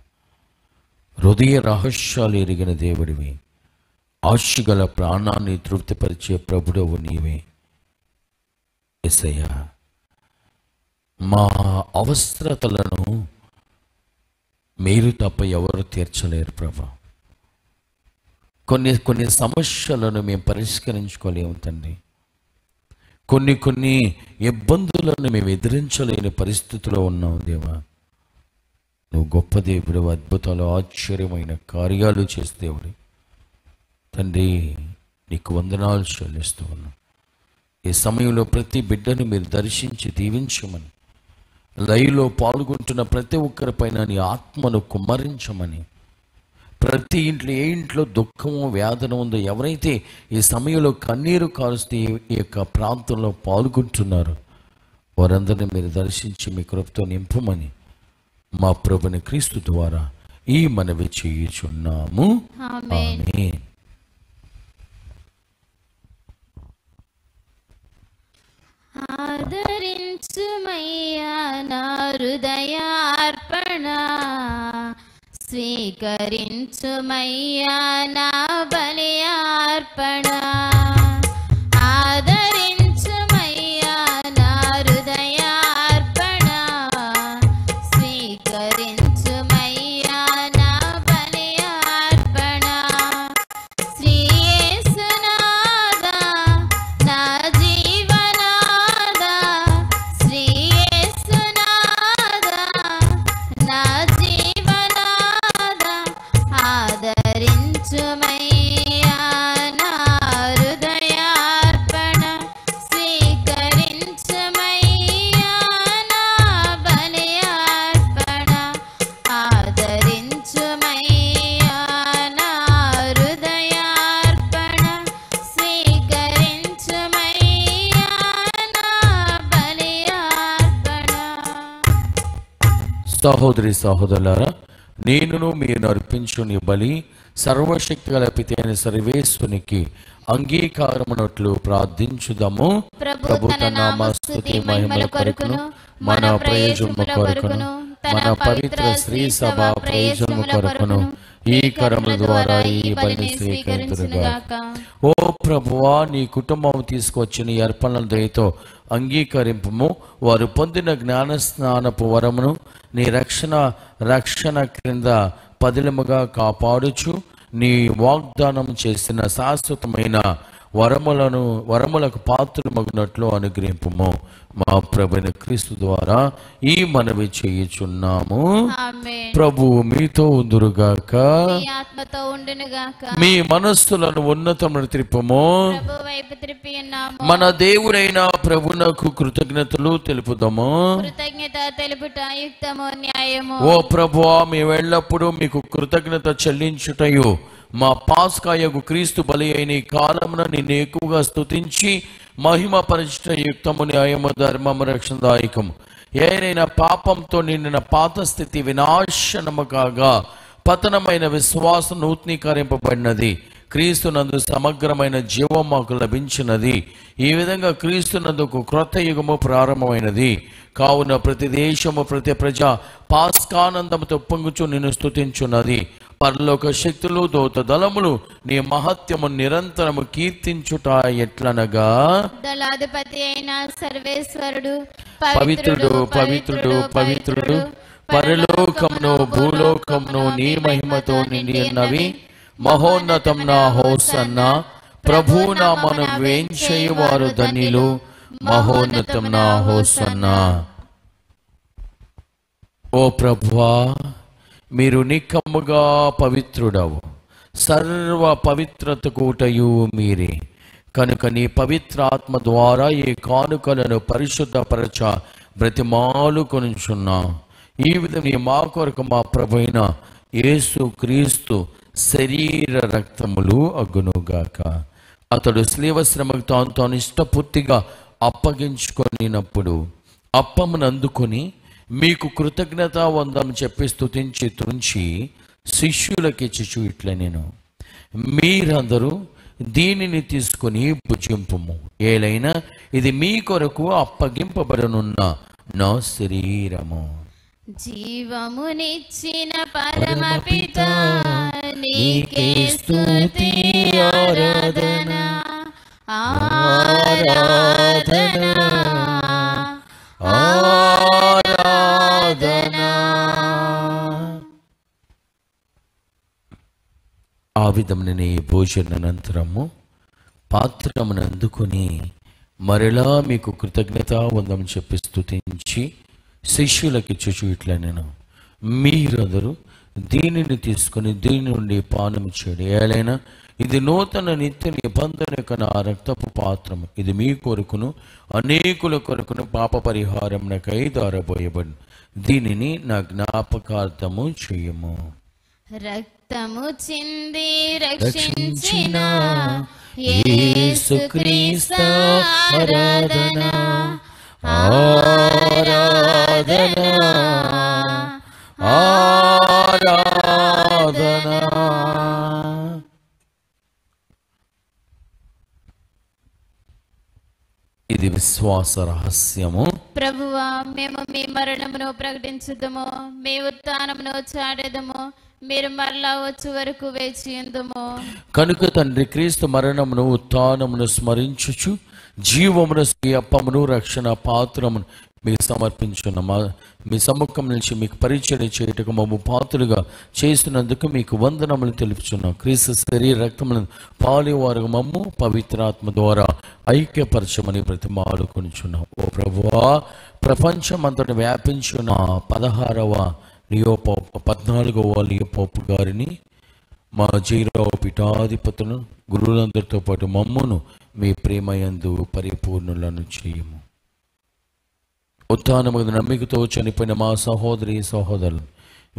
హృదయ రహస్యాలు ఎరిగిన దేవుడివి, ఆశగల ప్రాణాన్ని తృప్తిపరిచే ప్రభుడవు నీవే. యేసయ్యా, మా అవసరతలను మీరు తప్ప ఎవరు తీర్చలేరు ప్రభా. కొన్ని సమస్యలను మేము పరిష్కరించుకోలేము తండ్రి. కొన్ని ఇబ్బందులను మేము ఎదిరించలేని పరిస్థితిలో ఉన్నాం దేవా. నువ్వు గొప్ప దేవుడు, అద్భుతాలు ఆశ్చర్యమైన కార్యాలు చేసే దేవుడు. తండ్రి, నీకు వందనాలు చెల్లిస్తూ ఉన్నాను. ఈ సమయంలో ప్రతి బిడ్డను మీరు దర్శించి దీవించమని, లైవ్లో పాల్గొంటున్న ప్రతి ఒక్కరిపైన నీ ఆత్మను కుమ్మరించమని, ప్రతి ఇంట్లో ఏ ఇంట్లో దుఃఖము వేదన ఉందో, ఎవరైతే ఈ సమయంలో కన్నీరు కారుస్తూ ఈ యొక్క ప్రాంతంలో పాల్గొంటున్నారో వారందరినీ మీరు దర్శించి మీ కృపతో నింపమని మా ప్రభుని క్రీస్తు ద్వారా ఈ మనవి చేయుచున్నాము. ఆమేన్. ఆదరించుమయ్యా నా హృదయార్పణ, స్వీకరించుమయ్యా నా బలియార్పణ. ఆదరించుమయ్యా నా హృదయార్పణ, స్వీకరించుమయ్యా నా బలియార్పణ. శ్రీ యేసునాథా నా జీవనాథా, శ్రీ యేసునాథా నా జీవనాథా, ఆదరించుమయ్యా నా హృదయార్పణ, స్వీకరించుమయ్యా నా బలియార్పణ. ఆదరించుమయ్యా నా హృదయార్పణ, స్వీకరించుమయ్యా నా బలియార్పణ. సహోదరి సహోదరులారా, నేనును మీరు అర్పించు నీ బలి సర్వశక్తి గల పిత అయిన సర్వేశ్వరునికి అంగీకారమునట్లు ప్రార్థించుదాము. ప్రభు తన నామ స్తుతి మహిమల కొరకును, మన ప్రయోజనము కొరకును, తన పవిత్ర శ్రీ సభ ప్రయోజనము కొరకును ఈ కరముల ద్వారా ఈ బలిని స్వీకరించునుగాక. ఓ ప్రభువా, నీ కుటుంబం తీసుకొచ్చిన ఈ అర్పణల దయతో అంగీకరింపుము. వారు పొందిన జ్ఞానస్నానపు వరమును నీ రక్షణ క్రింద పదిలముగా కాపాడుచు, నీ వాగ్దానం చేసిన శాశ్వతమైన వరములకు పాత్రమగినట్లు అనుగ్రహింపుము. మా ప్రభువైన క్రీస్తు ద్వారా ఈ మనవి చేయుచున్నాము. ఆమేన్. ప్రభువు మీతో ఉందురుగాక, మీ ఆత్మతో ఉండునుగాక. మీ మనస్సులను ఉన్నతమును త్రిప్పుము. ప్రభు వైపు త్రిప్పి ఉన్నాము. మన దేవుడైన ప్రభునకు కృతజ్ఞతలు తెలుపుదాము. కృతజ్ఞత తెలుపుట యుక్తము, న్యాయము. ఓ ప్రభువా, మేము ఎల్లప్పుడూ మీకు కృతజ్ఞత చెల్లించుటయు మా పాస్కాయగు క్రీస్తు బలి అయిన ఈ కాలమున నిన్ను ఎక్కువగా స్తుతించి మహిమ పరిచిత యుక్తము, న్యాయము, ధర్మము, రక్షణదాయకము. ఏదైనా పాపంతో నిండిన పాత స్థితి వినాశనము కాగా పతనమైన విశ్వాసం నూతనీకరింపబడినది. క్రీస్తునందు సమగ్రమైన జీవం మాకు లభించినది. ఈ విధంగా క్రీస్తునందు ఒక క్రొత్త యుగము ప్రారంభమైనది. కావున ప్రతి దేశము ప్రతి ప్రజ పాస్కానందముతో పొంగుచు నిన్ను స్తుతించున్నది. పరలోక శక్తులు దూత దళములు నీ మహత్యము నిరంతరము కీర్తించుట ఎట్లనగా, దళాధిపతి అయిన సర్వేశ్వరుడు పవిత్రుడు పవిత్రుడు పవిత్రుడు, పరలోకమును భూలోకమును నీ మహిమతో నిండి ఉన్నవి. మహోన్నతం నా హోసన్నా, ప్రభునామను వేంచేయువారు ధన్యులు. మహోన్నతం నా హోసన్నా. ఓ ప్రభువా, మీరు నిక్కముగా పవిత్రుడవు, సర్వ పవిత్రత కూటయు మీరే. కనుక నీ పవిత్ర ఆత్మ ద్వారా ఈ కానుకలను పరిశుద్ధపరచ బ్రతిమాలు కొనుచున్నా. ఈ విధంగా మా కొరకు మా ప్రభువైన యేసు క్రీస్తు శరీర రక్తములు అగ్గునుగాక. అతడు శిలువ శ్రమకు తాను ఇష్టపూర్తిగా అప్పగించుకొనినప్పుడు అప్పమును అందుకొని మీకు కృతజ్ఞత వందం చెప్పి స్తుతించి తుంచి శిష్యులకిచ్చుచు ఇట్లా, నేను మీరందరూ దీనిని తీసుకుని భుజింపుము. ఏలైనా ఇది మీ కొరకు అప్పగింపబడనున్న నా శరీరము. జీవమునిచ్చిన పరమపిత నీకే స్తుతి ఆరాధన, ఆరాధన, ఆరాధన. ఆ విధముననే భోజనానంతరము పాత్రమును అందుకొని మరలా మీకు కృతజ్ఞత వందం చెప్పి స్తుతించి శిష్యులకి ఇచ్చుచు ఇట్లా, నేను మీరందరూ దీనిని తీసుకొని దీని నుండి పానం చేయడం. ఏలైనా ఇది నూతన నిత్య నిబంధన యొక్క నా రక్తపు పాత్రము. ఇది మీ కొరకును అనేకుల కొరకును పాప పరిహారమునకై దారబోయబడి. దీనిని నా జ్ఞాపకార్థము చేయము. రక్తము చింది రక్షించిన యేసుక్రీస్తు ఆరాధన ఆరాధన ఆరాధన. ఇది విశ్వాస రహస్యము. ప్రభువా, మేము మీ మరణమును ప్రకటించుదము, మీ ఉత్థానమును చాటెదము. మీరు మరలా వచ్చే వరకు వేచి ఉందుము. కనుక తండ్రి, క్రీస్తు మరణమును ఉత్థానమును స్మరించుచు జీవమును అప్పమును రక్షణ పాత్రమును మీకు సమర్పించున్న మీ సముఖం నుంచి మీకు పరిచయం చేయటకు మమ్ము పాత్రలుగా చేసినందుకు మీకు వందనములు తెలుపుచున్నాం. క్రీస్తు శరీర రక్తములను పాలేవారు మమ్ము పవిత్రాత్మ ద్వారా ఐక్యపరచమని బ్రతిమాలుకొనుచున్నాం. ఓ ప్రభువా, ప్రపంచమంతటా వ్యాపించిన 16వ లియో పోప్ 14వ లియో పోప్ గారిని, మా జీరావు పీఠాధిపతులను, గురువులందరితో పాటు మమ్మును మీ ప్రేమయందు పరిపూర్ణులను చేయము. ఉత్థానమున నమ్మికతో చనిపోయిన మా సహోదరి సహోదరులు,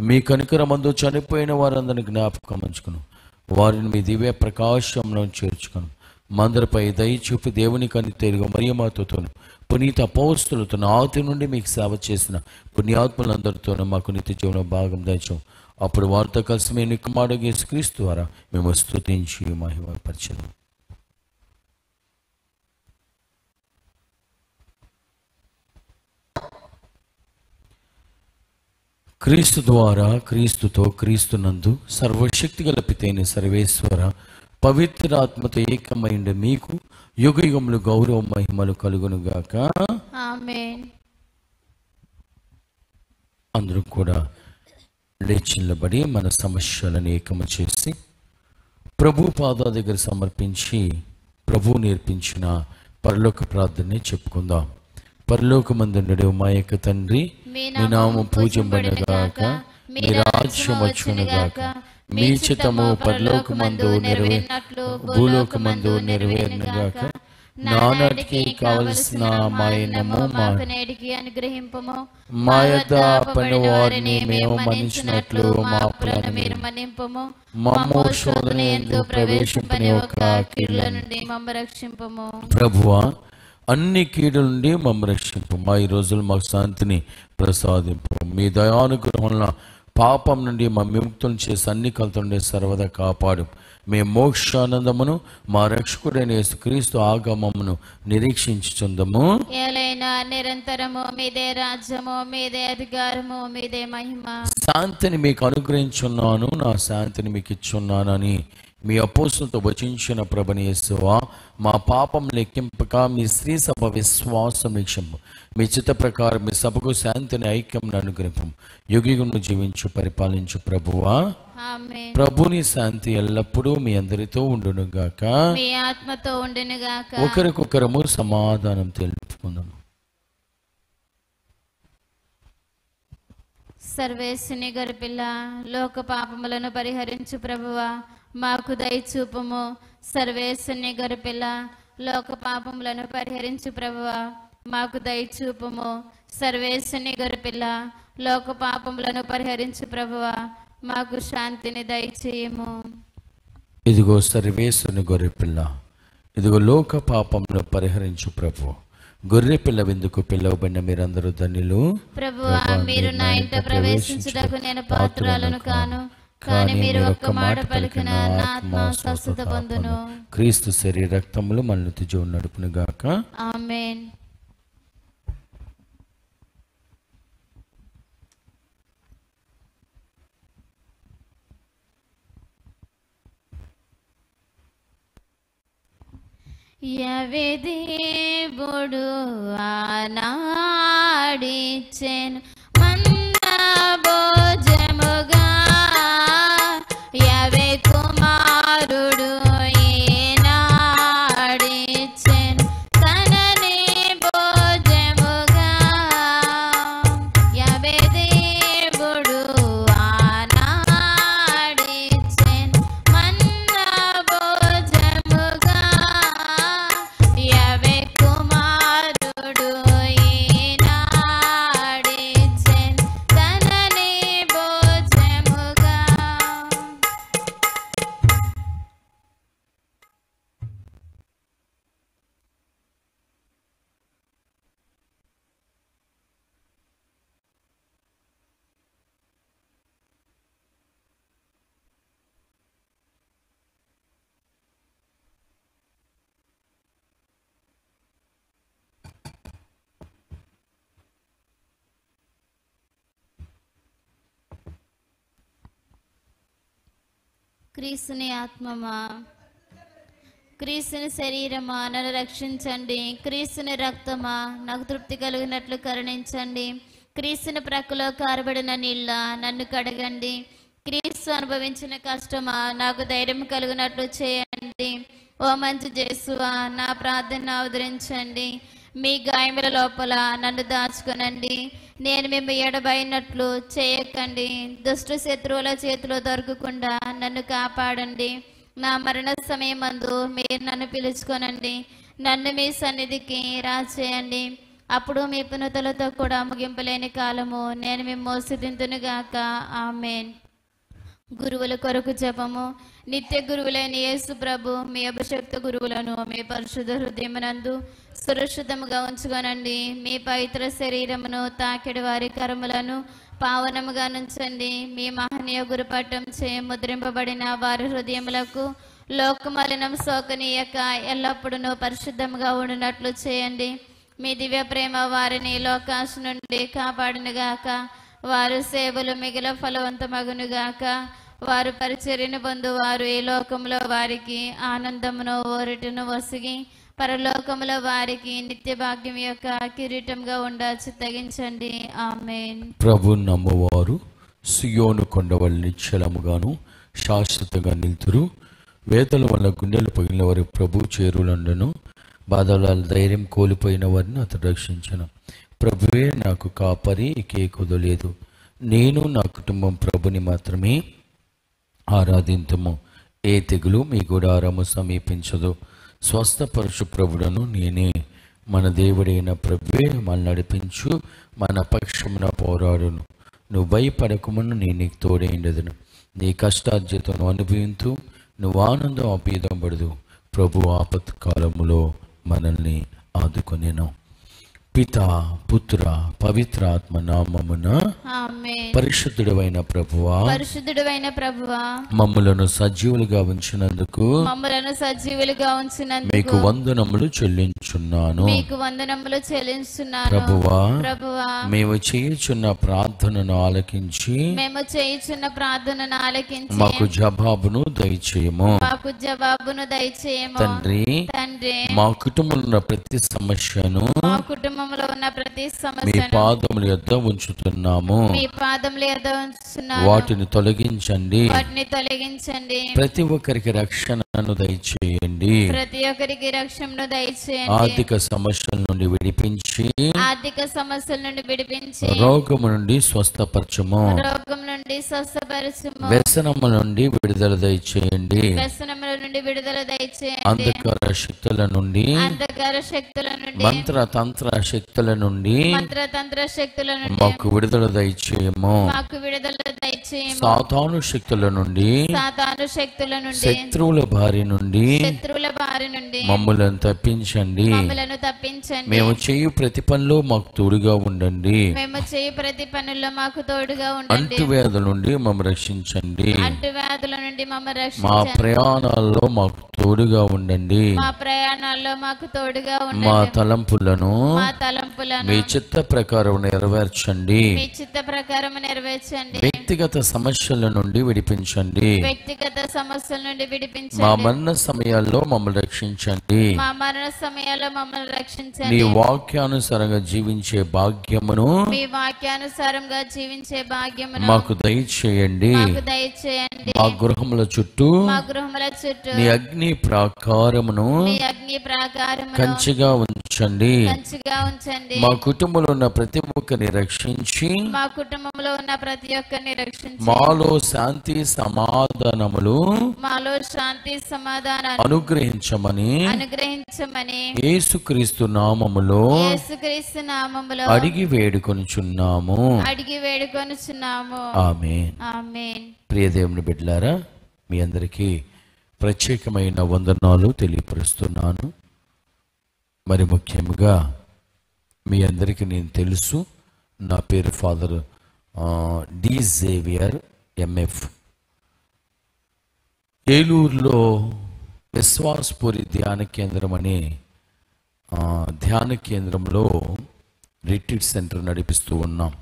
మీ కనికరమందు చనిపోయిన వారందరిని జ్ఞాపకం ఉంచుకును. వారిని మీ దివ్య ప్రకాశంలో చేర్చుకును. మందరిపై దయ చూపి దేవుని కని తెలుగు మరియమాతోను పునీత అపోస్తులతో ఆది నుండి మీకు సేవ చేసిన పుణ్యాత్ములందరితోనూ మాకు నిత్య జీవన భాగం దయచం. అప్పుడు వారితో కలిసి మీ నిక్కమాడు యేసుక్రీస్తు ద్వారా మేము స్తుతించి మహిమపరచెదము. క్రీస్తు ద్వారా, క్రీస్తుతో, క్రీస్తునందు సర్వశక్తి గల పితైన సర్వేశ్వర పవిత్రాత్మతో ఏకమైండ మీకు యుగ యుగములు గౌరవ మహిమలు కలుగునుగాక. ఆమేన్. అందరూ కూడా లేచి నిలబడి మన సమస్యలను ఏకము చేసి ప్రభు పాదాల దగ్గర సమర్పించి ప్రభు నేర్పించిన పరలోక ప్రార్థనని చెప్పుకుందాం. పరలోకమందుండు మా యొక్క తండ్రి, మీ నామము పూజింపబడుగాక, మీ రాజ్యం వచ్చునుగాక, మీ చిత్తము పరలోకమందు నెరవేరినట్లు భూలోకమందు నెరవేరునుగాక. నానాటికి కావలసిన మాయనము మాకు నేటికి అనుగ్రహింపము. మా యొద్ద అప్పని వారిని మేము మన్నించినట్లు మా అప్పులను మీరు మన్నింపము. మమ్ము శోధన యందు ప్రవేశింపనివ్వక కీడుల నుండి మమ్ము రక్షింపము. ప్రభువా, అన్ని కీడుల నుండి మమ్ము రక్షింపు. మా ఈ రోజులు మాకు శాంతిని ప్రసాదింపు. మీ దయానుగ్రహంలో పాపం నుండి మా విముక్తులను చేసి అన్ని కలత నుండి సర్వదా కాపాడు. మేము మోక్షానందమును మా రక్షకుడైన యేసుక్రీస్తు ఆగమమును నిరీక్షించుచుందము. ఏలైనా నిరంతరము మీదే రాజ్యము, మీదే అధికారము, మీదే మహిమ. శాంతిని మీకు అనుగ్రహించున్నాను, నా శాంతిని మీకు ఇచ్చున్నానని మీ అపోస్తులతో వచించిన ప్రభుని యేసువా, మా పాపం లెక్కింపక మీ స్త్రీ సభ విశ్వాసం వీక్షింపు. మీ చిత్త ప్రకారం మీ సభకు శాంతిని ఐక్యం అనుగ్రహింపు. యుగయుగమును జీవించు పరిపాలించు ప్రభువా. ఆమేన్. ప్రభుని శాంతి ఎల్లప్పుడూ మీ అందరితో ఉండునుగాక, మీ ఆత్మతో ఉండునుగాక. ఒకరికొకరము సమాధానం తెలుపుకుందాము. సర్వేశ్వని గరిపిల్ల, లోక పాపములను పరిహరించు ప్రభువా, మాకు దయచూపము. సర్వేశ్వని గరిపిల్ల, లోక పాపములను పరిహరించు ప్రభువా, మాకు దయచూపము. సర్వేశ్వని గరిపిల్ల, లోక పాపములను పరిహరించు ప్రభువా, మాకు శాంతిని దయచేయము. ఇదిగో సర్వేశ్వరుని గొర్రెపిల్ల, ఇదిగో లోక పాపములను పరిహరించు ప్రభు. గొర్రెపిల్ల విందుకు పిలువబడిన మీరందరూ ధన్యులు. ప్రభువా, మీరు నా ఇంట ప్రవేశించుటకు నేను పాత్రురాలను కాను, కానీ మీరు ఒక్క మాట పలికిన నా ఆత్మ స్వస్థత పొందును. క్రీస్తు శరీర రక్తములు మనల్ని జీవన నడుపును గాక. ఆమేన్. యవే దేవుడు ఆనాడిచెను మందభోజముగా, యవే కుమారుడు ఈనాడిచెను తనని భోజముగా. యవే దేవుడు క్రీస్తుని ఆత్మమా, క్రీస్తుని శరీరమా నన్ను రక్షించండి. క్రీస్తుని రక్తమా నాకు తృప్తి కలిగినట్లు కరుణించండి. క్రీస్తుని ప్రక్కలో కారబడిన నీళ్ళ నన్ను కడగండి. క్రీస్తు అనుభవించిన కష్టమా నాకు ధైర్యం కలిగినట్లు చేయండి. ఓ మంచి యేసువా నా ప్రార్థన ఆదరించండి. మీ గాయముల లోపల నన్ను దాచుకొనండి. నేను మేము ఎడబడినట్లు చేయకండి. దుష్ట శత్రువుల చేతిలో దొరకకుండా నన్ను కాపాడండి. నా మరణ సమయమందు మీరు నన్ను పిలుచుకొనండి. నన్ను మీ సన్నిధికి రాచేయండి. అప్పుడు మీ పునతులతో కూడా ముగింపలేని కాలము నేను మేము మోసిదింతునుగాక. ఆమేన్. గురువుల కొరకు జపము. నిత్య గురువులైన యేసు ప్రభు మీ అభిషక్త గురువులను మీ పరిశుద్ధ హృదయమునందు సురక్షితముగా ఉంచుకొనండి. మీ పవిత్ర శరీరమును తాకిడి వారి కరములను పావనముగా నుంచండి. మీ మహనీయ గురుపట్టం చే ముద్రింపబడిన వారి హృదయములకు లోకమలినం సోకనీయక ఎల్లప్పుడూ పరిశుద్ధముగా ఉండినట్లు చేయండి. మీ దివ్య ప్రేమ వారిని లోకాశ నుండి కాపాడునుగాక. వారు సేవలు మిగిల ఫలవంతమగునుగాక. వారు పరిచర్యను పొందువారు ఈ లోకంలో వారికి ఆనందమును ఓరటను వసిగి పరలోకములో వారికి నిత్య భాగ్యం యొక్క కిరీటంగా ఉండచ్చు తగించండి. ఆమేన్. ప్రభు నమ్మవారు సియోను కొండవల్లి నిశ్చలముగాను శాశ్వతంగా నిలుతురు. వేదల వల్ల గుండెలు పగిలిన వారి ప్రభు చేరులండను. బాధల ధైర్యం కోల్పోయిన వారిని అతడు రక్షించను. ప్రభువే నాకు కాపరి, ఇకే కుదలేదు. నేను నా కుటుంబం ప్రభుని మాత్రమే ఆరాధింతుము. ఏ తెగులు మీ గుడారము సమీపించదు. స్వస్థపరచు ప్రభుడను నేనే. మన దేవుడైన ప్రభువే మనల్ని నడిపించు, మన పక్షమున పోరాడును. నువ్వు భయపడకమును నేను నీకు తోడైండదును. నీ కష్టార్జితను అనుభవించు, నువ్వు ఆనందం అపీదం పడదు. ప్రభు ఆపత్కాలములో మనల్ని ఆదుకొనెను. పితా పుత్ర పవిత్రాత్మ నామమున ఆమేన్. పరిశుద్ధుడైన ప్రభువా, పరిశుద్ధుడైన ప్రభువా, మమ్ములను సజీవులుగా ఉంచినందుకు మమ్ములను సజీవులుగా ఉంచినందుకు మీకు వందనములు చెల్లించున్నాను. మీకు వందనములు చెల్లిస్తున్నాను. ప్రభువా, ప్రభువా, మేము చేయుచున్న ప్రార్థనను ఆలకించి మేము చేయుచున్న ప్రార్థనను ఆలకించి మాకు జవాబును దయచేయము. మాకు జవాబును దయచేయము. తండ్రి, తండ్రి, మా కుటుంబంలో ఉన్న ప్రతి సమస్యను మా కుటుంబంలో ఉన్న ప్రతి మీ సమస్యను పాదముల యొద్ద ఉంచుతున్నాము. మీ పాదముల యొద్ద ఉంచుతున్నాను. వాటిని తొలగించండి. వాటిని తొలగించండి. ప్రతి ఒక్కరికి రక్షణను దయచేయండి. ప్రతి ఒక్కరికి రక్షణను దయచేయండి. ఆర్థిక సమస్యల నుండి విడిపించి ఆర్థిక సమస్యల నుండి విడిపించి రోగము నుండి స్వస్థపరచము. రోగం నుండి స్వస్థపరచుము. వ్యసనము నుండి విడుదల దయచేయండి. వ్యసనముల నుండి విడుదల దయచేయండి. అంధకార శక్తుల నుండి, అంధకార శక్తుల నుండి, మంత్ర తంత్ర శక్తుల నుండి మంత్రతంత్ర శక్తుల నుండి మాకు విడుదల దయచేయము. మాకు విడుదల దయచేయము. సాతాను శక్తుల నుండి, సాతాను శక్తుల నుండి, శత్రువుల బారి నుండి శత్రువుల బారి నుండి మమ్ములను తప్పించండి. మమ్మలను తప్పించండి. మేము చేయు ప్రతి పనిలో మాకు తోడుగా ఉండండి. మేము చేయు ప్రతి పనుల్లో మాకు తోడుగా ఉండండి. అంటువ్యాధుల నుండి మమ్మల్ని రక్షించండి. అంటువ్యాధుల నుండి మమ్మల్ని మా రక్షించండి. ప్రయాణాల్లో మాకు తోడుగా ఉండండి. మా ప్రయాణాల్లో మాకు తోడుగా మా ఉండండి. తలంపులను మా తలంపులను మీ చిత్త ప్రకారం నెరవేర్చండి. మీ చిత్త ప్రకారం నెరవేర్చండి. వ్యక్తిగత సమస్యల నుండి విడిపించండి. వ్యక్తిగత సమస్యల నుండి మా విడిపించండి. మరణ సమయాల్లో మమ్మల్ని రక్షించండి. మా మరణ సమయాల్లో మమ్మల్ని నీ రక్షించండి. వాక్యానుసారంగా జీవించే భాగ్యమును మీ వాక్యానుసారంగా జీవించే భాగ్యమును మాకు దయచేయండి. మాకు దయచేయండి. మా గృహముల చుట్టూ మా గృహముల చుట్టూ నీ అగ్ని ప్రాకారమును మీ అగ్ని ప్రాకారమును కంచిగా ఉంచండి. కంచిగా ఉంచండి. మా కుటుంబంలో ఉన్న ప్రతి ఒక్కరిని రక్షించి మా కుటుంబంలో ఉన్న ప్రతి ఒక్కరిని రక్షించి మాలో శాంతి సమాధానములు మాలో శాంతి సమాధానాన్ని అనుగ్రహించమని అనుగ్రహించమని యేసుక్రీస్తు నామములో యేసుక్రీస్తు నామములో అడిగి వేడుకొనుచున్నాము. అడిగి వేడుకొనుచున్నాము. ఆమేన్. ఆమేన్. ప్రియ దేవుని బిడ్డలారా, మీ అందరికీ ప్రత్యేకమైన వందనాలు తెలియపరుస్తున్నాను. మరి ముఖ్యంగా మీ అందరికీ నేను తెలుసు, నా పేరు ఫాదర్ డి జేవియర్ ఎంఎఫ్. ఏలూరులో విశ్వాసపూరి ధ్యాన కేంద్రం అనే ధ్యాన కేంద్రంలో రిట్రీట్ సెంటర్ నడిపిస్తూ ఉన్నాం.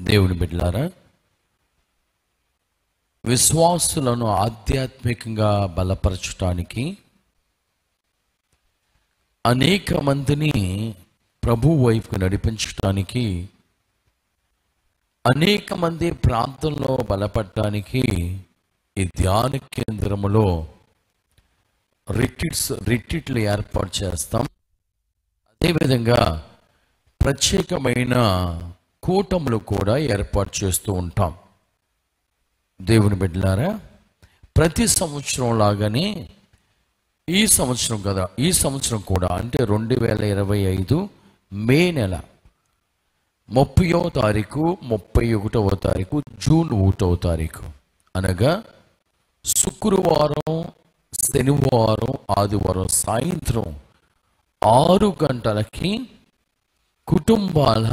దేవుని బిడ్డలారా, విశ్వాసులను ఆధ్యాత్మికంగా బలపరచటానికి, అనేక మందిని ప్రభు వైపుకు నడిపించడానికి, అనేక మంది ప్రాంతంలో బలపడటానికి ఈ ధ్యాన కేంద్రములో రిట్రీట్లు ఏర్పాటు చేస్తాం. అదేవిధంగా ప్రత్యేకమైన కూటములు కూడా ఏర్పాటు చేస్తూ ఉంటాం. దేవుని బిడ్డలారా, ప్రతి సంవత్సరం లాగానే ఈ సంవత్సరం కూడా అంటే 2025 మే నెల 30వ తారీఖు, 31వ తారీఖు, జూన్ 1వ తారీఖు అనగా శుక్రవారం, శనివారం, ఆదివారం సాయంత్రం 6 గంటలకి కుటుంబాల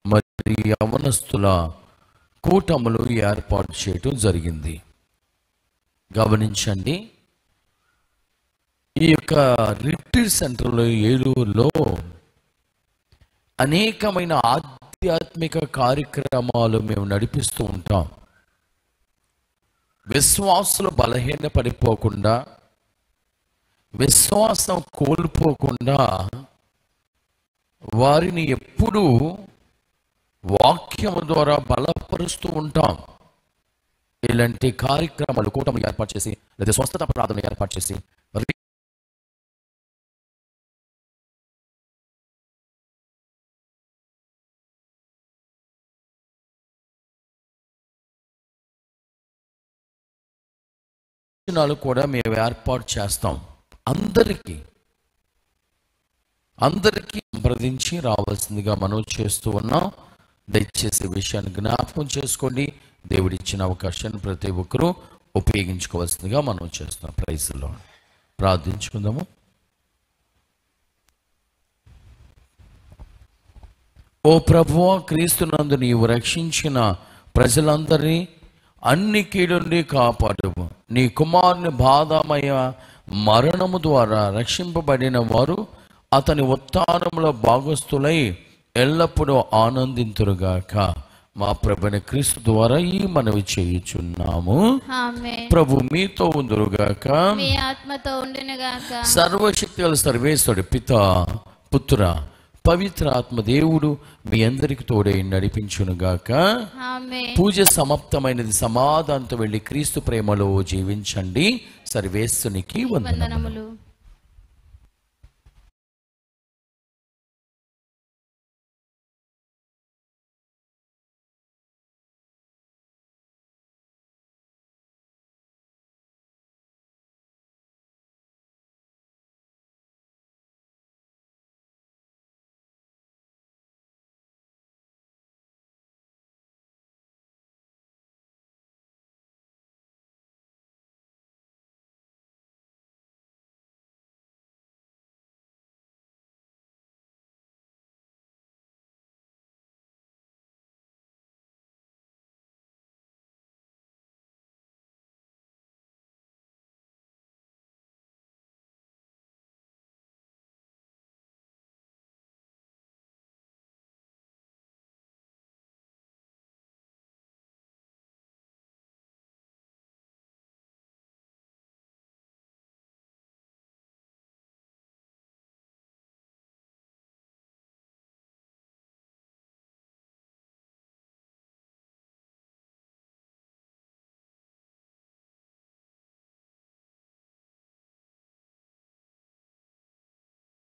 మరియు యవనస్తుల కూటములు ఏర్పాటు చేయటం జరిగింది. గమనించండి, ఈ యొక్క రిట్రీట్ సెంటర్లో ఏలూరులో అనేకమైన ఆధ్యాత్మిక కార్యక్రమాలు మేము నడిపిస్తూ ఉంటాం. విశ్వాసులు బలహీన పడిపోకుండా, విశ్వాసం కోల్పోకుండా వారిని ఎప్పుడూ వాక్యము ద్వారా బలపరుస్తూ ఉంటాం. ఇలాంటి కార్యక్రమాలు కూటమి ఏర్పాటు చేసి, లేదా స్వస్థత ప్రార్థనలు ఏర్పాటు చేసి, కూడా మేము ఏర్పాటు చేస్తాం. అందరికీ సంప్రదించి రావాల్సిందిగా మనం చేస్తూ ఉన్నాం. దయచేసి విషయాన్ని జ్ఞాపకం చేసుకోండి. దేవుడిచ్చిన అవకాశాన్ని ప్రతి ఒక్కరూ ఉపయోగించుకోవాల్సిందిగా మనం చేస్తున్నాం. Praise the Lord. ప్రార్థించుకుందాము. ఓ ప్రభువా, క్రీస్తునందు నీవు రక్షించిన ప్రజలందరినీ అన్ని కీడు నుండి కాపాడుము. నీ కుమారుని బాధామయ మరణము ద్వారా రక్షింపబడిన వారు అతని ఉత్థానములో భాగస్థులై ఎల్లప్పుడూ ఆనందింతురుగాక. మా ప్రభుని క్రీస్తు ద్వారా ఈ మనవి చేయుచున్నాము. ప్రభు మీతో ఉందురుగాక, మీ ఆత్మతో ఉండునుగాక. సర్వశక్తి గల సర్వేశ్వరుడు పిత, పుత్ర, పవిత్ర ఆత్మ దేవుడు మీ అందరికి తోడై నడిపించునుగాక. పూజ సమాప్తమైనది. సమాధానంతో వెళ్ళి క్రీస్తు ప్రేమలో జీవించండి. సర్వేశ్వరునికి వందనములు.